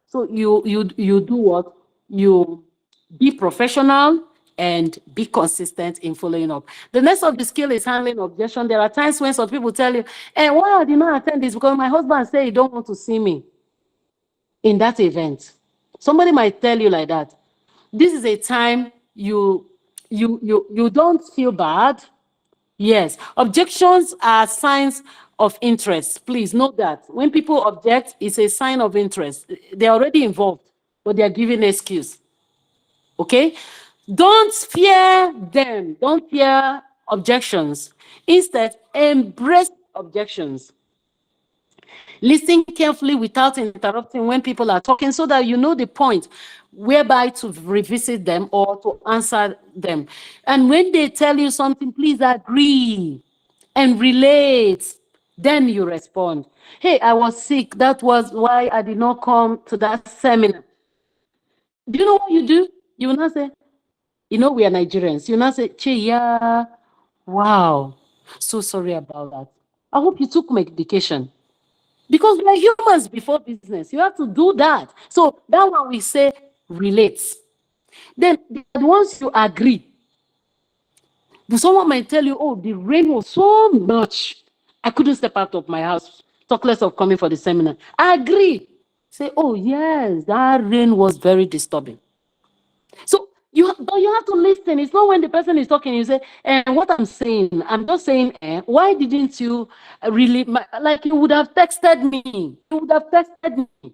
So you do what? You be professional and be consistent in following up. The next of the skill is handling objection. There are times when some people tell you, "Hey, why I did not attend this? Because my husband said he don't want to see me in that event." Somebody might tell you like that. This is a time you don't feel bad. Yes, objections are signs of interest. Please note that when people object, it's a sign of interest. They're already involved, but they're giving an excuse. Okay? Don't fear them. Don't fear objections. Instead, embrace objections. Listen carefully without interrupting when people are talking so that you know the point whereby to revisit them or to answer them. And when they tell you something, please agree and relate. Then you respond. Hey, I was sick. That was why I did not come to that seminar. Do you know what you do? You will not say, we are Nigerians. You will not say, Che, yeah, wow, so sorry about that. I hope you took medication. Because we're humans before business. You have to do that. So that one we say relates. Then once you agree, someone might tell you, oh, the rain was so much. I couldn't step out of my house. Talk less of coming for the seminar. I agree. Say, oh, yes, that rain was very disturbing. So you have to listen. It's not when the person is talking, you say, and what I'm saying, I'm just saying, why didn't you really, like you would have texted me. You would have texted me.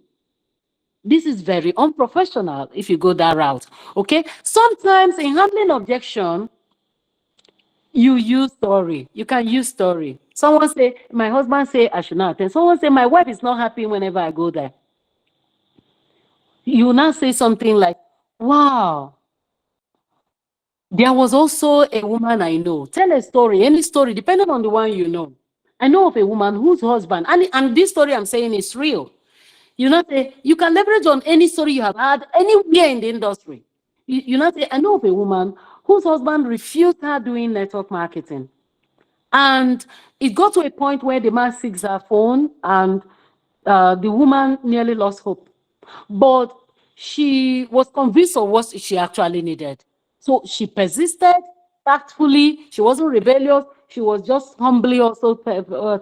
This is very unprofessional if you go that route. Okay. Sometimes in handling objection, you use story. You can use story. Someone say, my husband say I should not attend. Someone say, my wife is not happy whenever I go there. You now say something like, wow, there was also a woman I know. Tell a story, any story, depending on the one you know. I know of a woman whose husband, and this story I'm saying is real. You know, you can leverage on any story you have had anywhere in the industry. You know, I know of a woman whose husband refused her doing network marketing. And it got to a point where the man seeks her phone and the woman nearly lost hope. But she was convinced of what she actually needed. So she persisted tactfully. She wasn't rebellious. She was just humbly also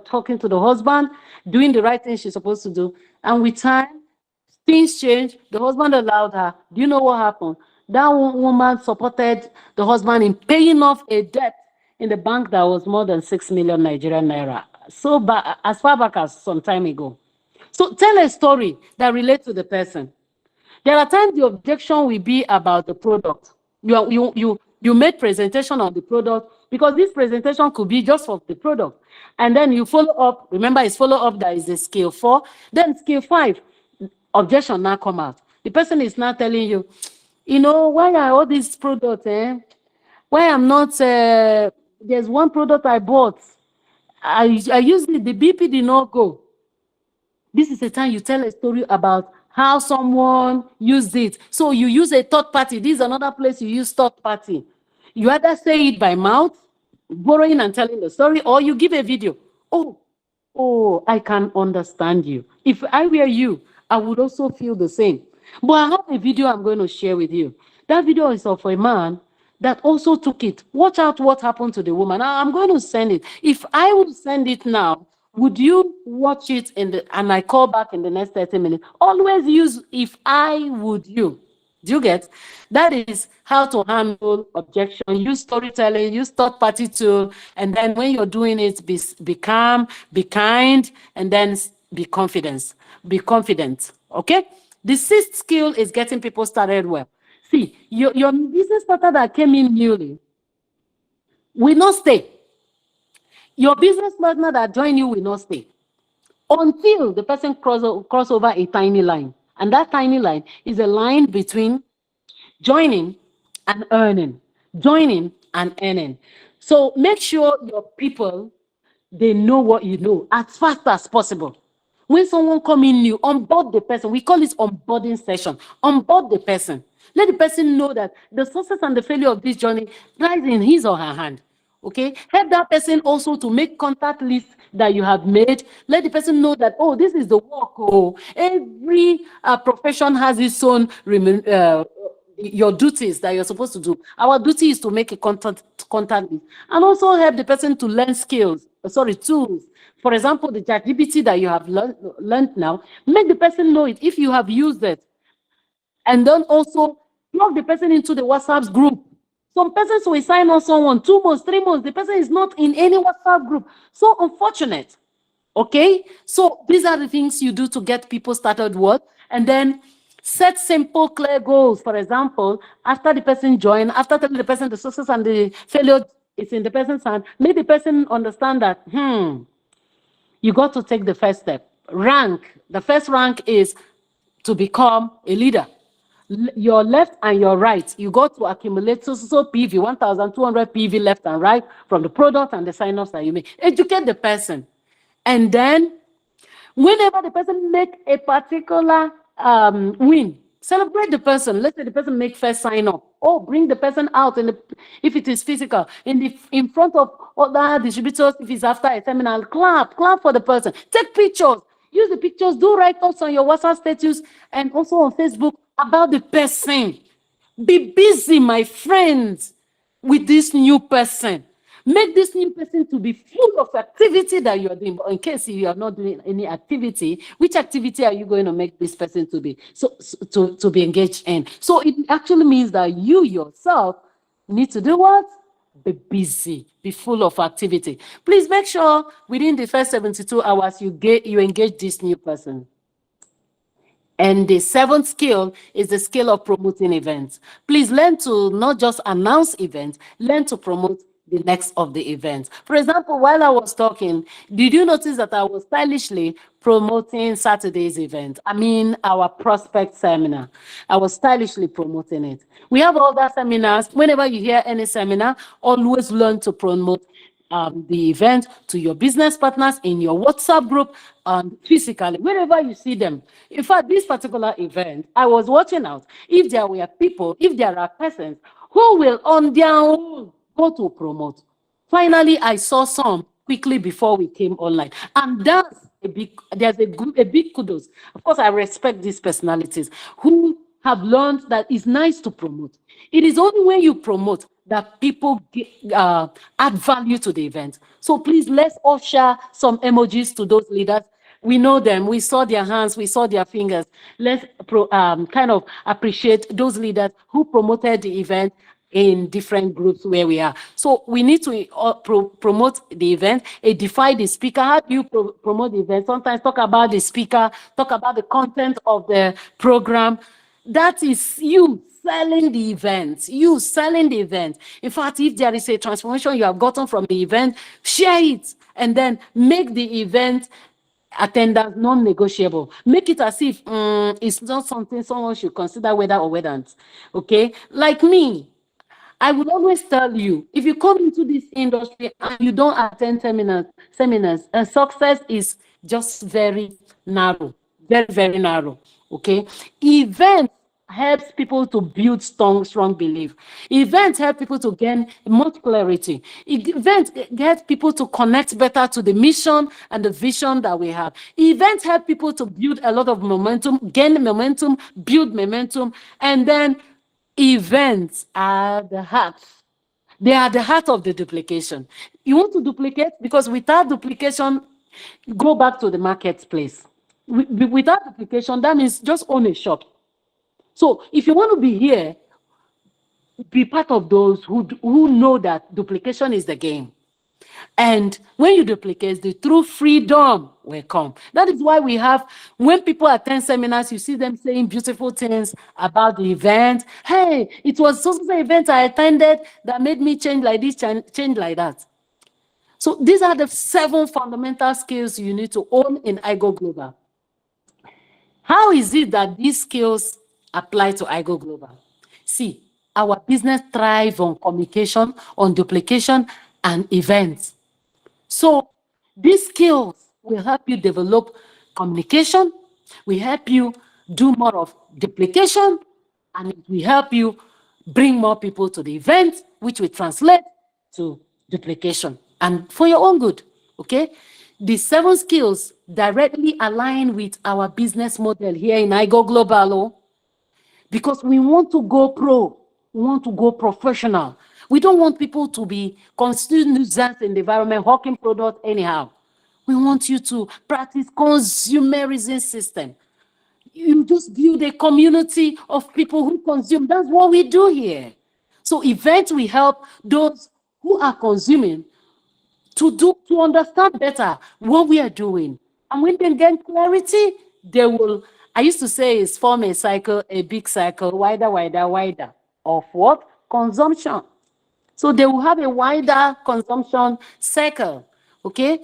talking to the husband, doing the right thing she's supposed to do. And with time, things changed. The husband allowed her. Do you know what happened? That woman supported the husband in paying off a debt in the bank that was more than 6 million Nigerian naira. So as far back as some time ago. So tell a story that relates to the person. There are times the objection will be about the product. You made presentation on the product because this presentation could be just for the product. And then you follow up. Remember, it's follow up that is the scale 4. Then scale 5, objection now come out. The person is now telling you, why are all these products, why I'm not, there's one product I bought. I used it, the BP did not go. This is the time you tell a story about how someone used it. So you use a third party. This is another place you use third party. You either say it by mouth, borrowing and telling the story, or you give a video. Oh, I can understand you. If I were you, I would also feel the same. But I have a video I'm going to share with you. That video is of a man that also took it. Watch out what happened to the woman. I'm going to send it. If I would send it now, would you watch it and I call back in the next 30 minutes? Always use if I would you. Do you get? That is how to handle objection. Use storytelling, use third party tool, and then when you're doing it, be calm, be kind, and then be confident. Be confident. Okay? The 6th skill is getting people started well. See, your business partner that came in newly will not stay. Your business partner that joined you will not stay until the person cross over a tiny line. And that tiny line is a line between joining and earning. Joining and earning. So make sure your people, they know what you know as fast as possible. When someone come in new, onboard the person. We call it onboarding session. Onboard the person. Let the person know that the success and the failure of this journey lies in his or her hand. Okay? Help that person also to make contact lists that you have made. Let the person know that, oh, this is the work. Oh, every profession has its own your duties that you're supposed to do. Our duty is to make a contact list and also help the person to learn tools. For example, the ChatGPT that you have learned now, make the person know it if you have used it. And then also plug the person into the WhatsApp group. Some persons will sign on someone 2 months, 3 months. The person is not in any WhatsApp group. So unfortunate. Okay? So these are the things you do to get people started work. And then set simple, clear goals. For example, after the person join, after telling the person the success and the failure is in the person's hand, make the person understand that, you got to take the first step. Rank. The first rank is to become a leader. Your left and your right, you got to accumulate so PV, 1,200 PV left and right from the product and the sign-ups that you make. Educate the person. And then whenever the person make a particular win, celebrate the person. Let's say the person make first sign up. Oh, bring the person out if it is physical, in front of other distributors. If it's after a seminar, clap for the person. Take pictures. Use the pictures. Do write-ups on your WhatsApp status and also on Facebook about the person. Be busy, my friends, with this new person. Make this new person to be full of activity that you are doing. But in case you are not doing any activity, which activity are you going to make this person to be to be engaged in? So it actually means that you yourself need to do what? Be busy, be full of activity. Please make sure within the first 72 hours you engage this new person. And the 7th skill is the skill of promoting events. Please learn to not just announce events, learn to promote the next of the events. For example, while I was talking, did you notice that I was stylishly promoting Saturday's event? I mean, our prospect seminar. I was stylishly promoting it. We have other seminars. Whenever you hear any seminar, always learn to promote the event to your business partners in your WhatsApp group and physically, wherever you see them. In fact, this particular event, I was watching out if there were people, if there are persons who will on their own go to promote. Finally, I saw some quickly before we came online. And there's a big kudos. Of course, I respect these personalities who have learned that it's nice to promote. It is only when you promote that people add value to the event. So please, let's all share some emojis to those leaders. We know them. We saw their hands. We saw their fingers. Let's kind of appreciate those leaders who promoted the event. in different groups where we are. So we need to promote the event, edify the speaker. How do you promote the event? Sometimes talk about the speaker, talk about the content of the program. That is you selling the event. You selling the event. In fact, if there is a transformation you have gotten from the event, share it and then make the event attendance non-negotiable. Make it as if it's not something someone should consider whether or whether. Okay, like me, I would always tell you, if you come into this industry and you don't attend seminars, success is just very narrow, very, very narrow. Okay, events helps people to build strong belief. Events help people to gain much clarity. Events get people to connect better to the mission and the vision that we have. Events help people to build a lot of momentum, gain momentum, build momentum, and then events are the heart. They are the heart of the duplication. You want to duplicate because without duplication, go back to the marketplace. Without duplication, that means just own a shop. So if you want to be here, be part of those who know that duplication is the game. And when you duplicate, the true freedom will come. That is why we have, when people attend seminars, you see them saying beautiful things about the event. Hey, it was so event I attended that made me change like this, change like that. So these are the 7 fundamental skills you need to own in Igoglobal. How is it that these skills apply to Igoglobal? See, our business thrives on communication, on duplication, and events. So these skills will help you develop communication, will help you do more of duplication, and it will help you bring more people to the event, which will translate to duplication and for your own good, okay? The 7 skills directly align with our business model here in Igoglobal, because we want to go pro, we want to go professional. We don't want people to be consumers in the environment, hawking product anyhow. We want you to practice consumerism system. You just build a community of people who consume. That's what we do here. So events will help those who are consuming to understand better what we are doing. And when they gain clarity, they will, I used to say, is form a cycle, a big cycle, wider, of what? Consumption. So they will have a wider consumption cycle, okay?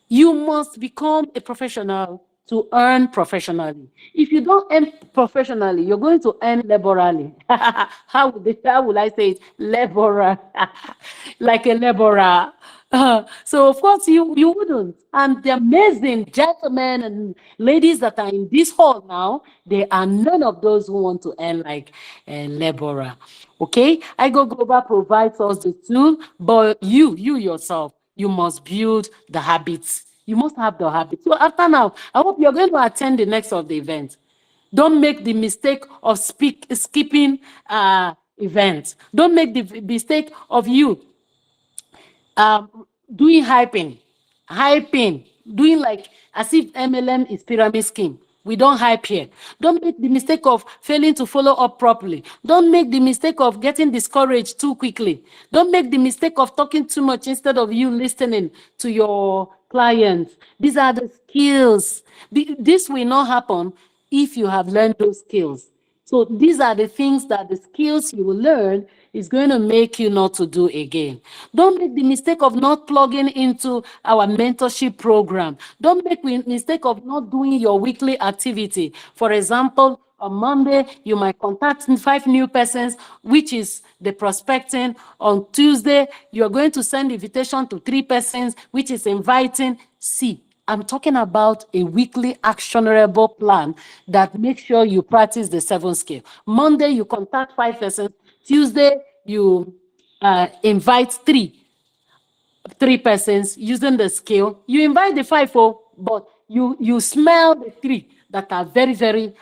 You must become a professional to earn professionally. If you don't earn professionally, you're going to earn laborally. How would I say it? Laborer, like a laborer. So of course you wouldn't. And the amazing gentlemen and ladies that are in this hall now, they are none of those who want to earn like a laborer. Okay, Igoglobal provides us the tool, but you yourself, you must build the habits. You must have the habits. So after now, I hope you're going to attend the next of the event. Don't make the mistake of skipping events. Don't make the mistake of you doing hyping, doing like as if MLM is pyramid scheme. We don't hype here. Don't make the mistake of failing to follow up properly. Don't make the mistake of getting discouraged too quickly. Don't make the mistake of talking too much instead of you listening to your clients. These are the skills. This will not happen if you have learned those skills. So these are the things that the skills you will learn is going to make you not to do again. Don't make the mistake of not plugging into our mentorship program. Don't make the mistake of not doing your weekly activity. For example, on Monday, you might contact 5 new persons, which is the prospecting. On Tuesday, you're going to send invitation to 3 persons, which is inviting. See, I'm talking about a weekly actionable plan that makes sure you practice the 7 skills. Monday, you contact 5 persons. Tuesday, you invite 3 persons using the skill. You invite the 5, but you smell the 3 that are very, very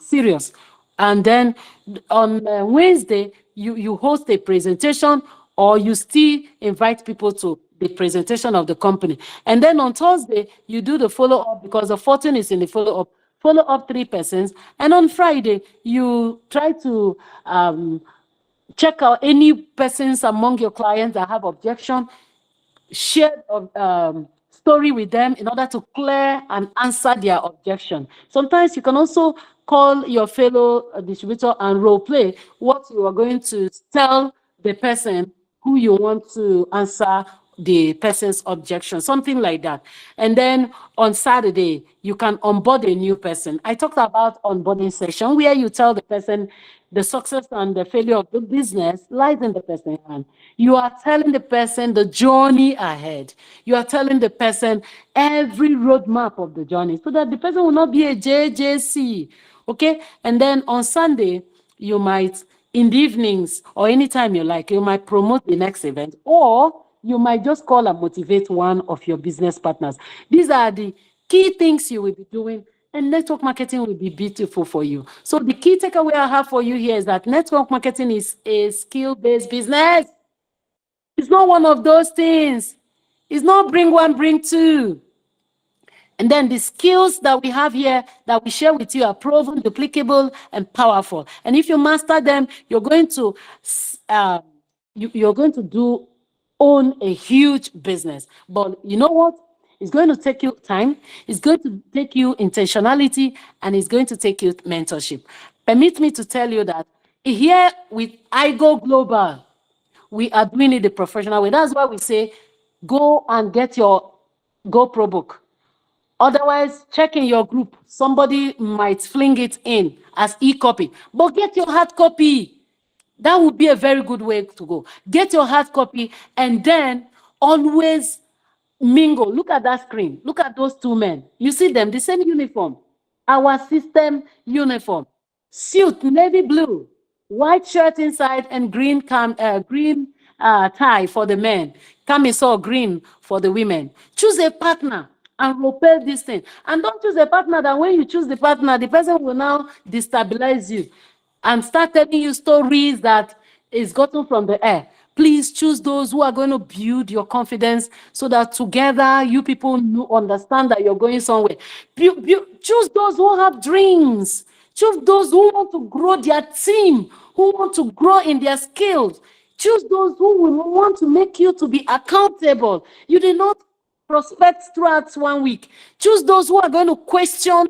serious. And then on Wednesday, you host a presentation, or you still invite people to the presentation of the company. And then on Thursday, you do the follow-up, because the fortune is in the follow up 3 persons. And on Friday, you try to check out any persons among your clients that have objection, share story with them in order to clear and answer their objection. Sometimes you can also call your fellow distributor and role play what you are going to tell the person who you want to answer the person's objection, something like that. And then on Saturday, you can onboard a new person. I talked about onboarding session where you tell the person the success and the failure of the business lies in the person's hand. You are telling the person the journey ahead. You are telling the person every roadmap of the journey so that the person will not be a JJC. Okay? And then on Sunday, you might, in the evenings or anytime you like, you might promote the next event, or you might just call and motivate one of your business partners. These are the key things you will be doing, and network marketing will be beautiful for you. So the key takeaway I have for you here is that network marketing is a skill-based business. It's not one of those things. It's not bring one, bring two. And then the skills that we have here that we share with you are proven, duplicable, and powerful. And if you master them, you're going to you're going to own a huge business. But you know what? It's going to take you time. It's going to take you intentionality, and it's going to take you mentorship. Permit me to tell you that here with Igoglobal, we are doing it the professional way. That's why we say, go and get your GoPro book. Otherwise, check in your group. Somebody might fling it in as e-copy. But get your hard copy. That would be a very good way to go. Get your hard copy and then always mingle. Look at that screen. Look at those two men. You see them, the same uniform. Our system uniform. Suit, navy blue. White shirt inside and green tie for the men. Camisole green for the women. Choose a partner and repel this thing. And don't choose a partner that when you choose the partner, the person will now destabilize you and start telling you stories that is gotten from the air. Please choose those who are going to build your confidence so that together you people understand that you're going somewhere. Choose those who have dreams. Choose those who want to grow their team, who want to grow in their skills. Choose those who will want to make you to be accountable. You did not prospect throughout 1 week. Choose those who are going to question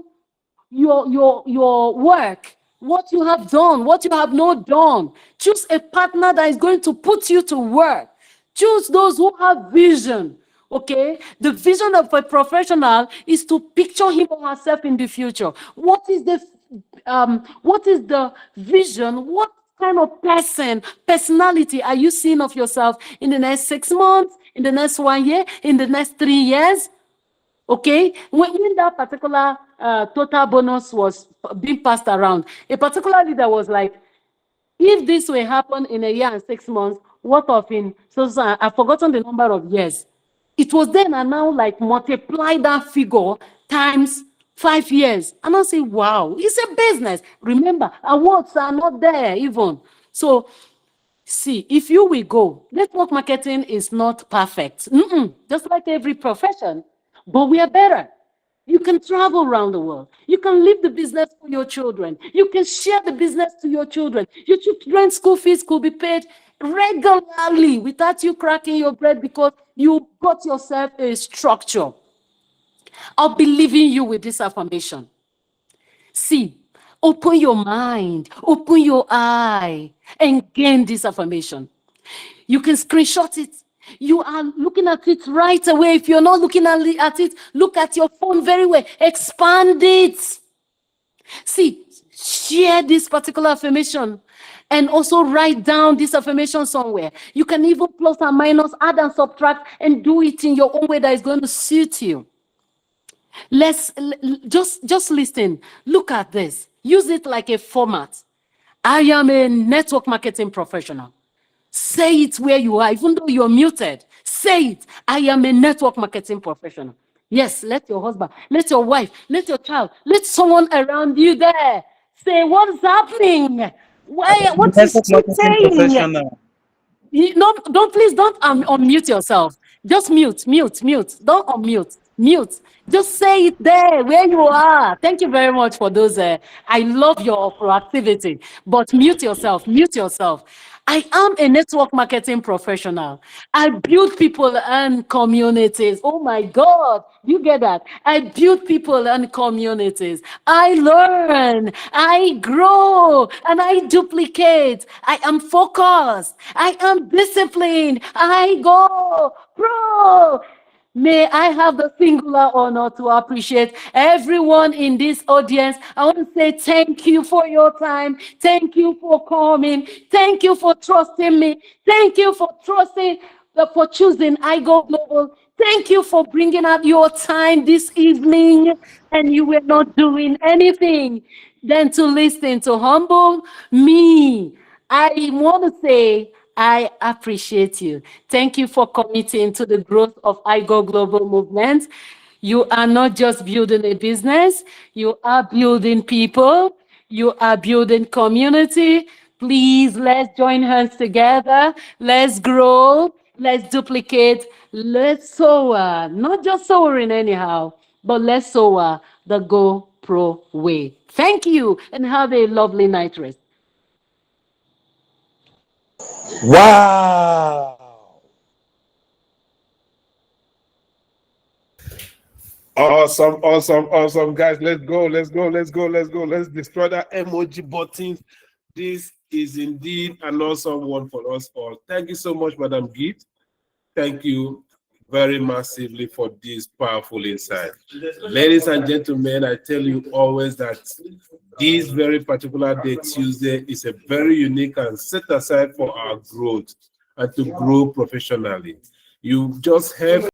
your work, what you have done, what you have not done. Choose a partner that is going to put you to work. Choose those who have vision. Okay, the vision of a professional is to picture him or herself in the future. What is the vision? What kind of personality are you seeing of yourself in the next 6 months, in the next 1 year, in the next 3 years? Okay, when that particular total bonus was being passed around, a particular leader was like, if this will happen in a year and 6 months, what of in, I've forgotten the number of years. It was then and now like multiply that figure times 5 years. And I say, wow, it's a business. Remember, awards are not there even. So see, if you will go, network marketing is not perfect. Just like every profession, but we are better. You can travel around the world. You can leave the business for your children. You can share the business to your children. Your children's school fees could be paid regularly without you cracking your bread because you got yourself a structure. I'll be leaving you with this affirmation. See, open your mind, open your eye, and gain this affirmation. You can screenshot it. You are looking at it right away. If you're not looking at it, look at your phone very well. Expand it. See, share this particular affirmation and also write down this affirmation somewhere. You can even plus and minus, add and subtract, and do it in your own way that is going to suit you. Let's just listen. Look at this. Use it like a format. I am a network marketing professional. Say it where you are, even though you're muted. Say it. I am a network marketing professional. Yes, let your husband, let your wife, let your child, let someone around you there say, what's happening? What is Network she marketing saying? professional. Please don't unmute yourself. Just mute. Don't unmute. Mute. Just say it there where you are. Thank you very much for those. I love your proactivity, but mute yourself. I am a network marketing professional. I build people and communities. Oh my God, you get that? I build people and communities. I learn, I grow, and I duplicate. I am focused. I am disciplined. I go pro. May I have the singular honor to appreciate everyone in this audience. I want to say thank you for your time. Thank you for coming. Thank you for trusting me. Thank you for for choosing Igoglobal. Thank you for bringing out your time this evening, and you were not doing anything than to listen to humble me. I want to say I appreciate you. Thank you for committing to the growth of IGO Global Movement. You are not just building a business, you are building people, you are building community. Please, let's join hands together. Let's grow, let's duplicate, let's soar, not just soaring anyhow, but let's soar the Go Pro way. Thank you and have a lovely night rest. Wow. Awesome, awesome, awesome, guys. Let's go, let's go, let's go, let's go. Let's destroy that emoji button. This is indeed an awesome one for us all. Thank you so much, Madam Geet. Thank you very massively for this powerful insight. Ladies and gentlemen, I tell you always that this very particular day, Tuesday, is a very unique and set aside for our growth and to grow professionally. You just have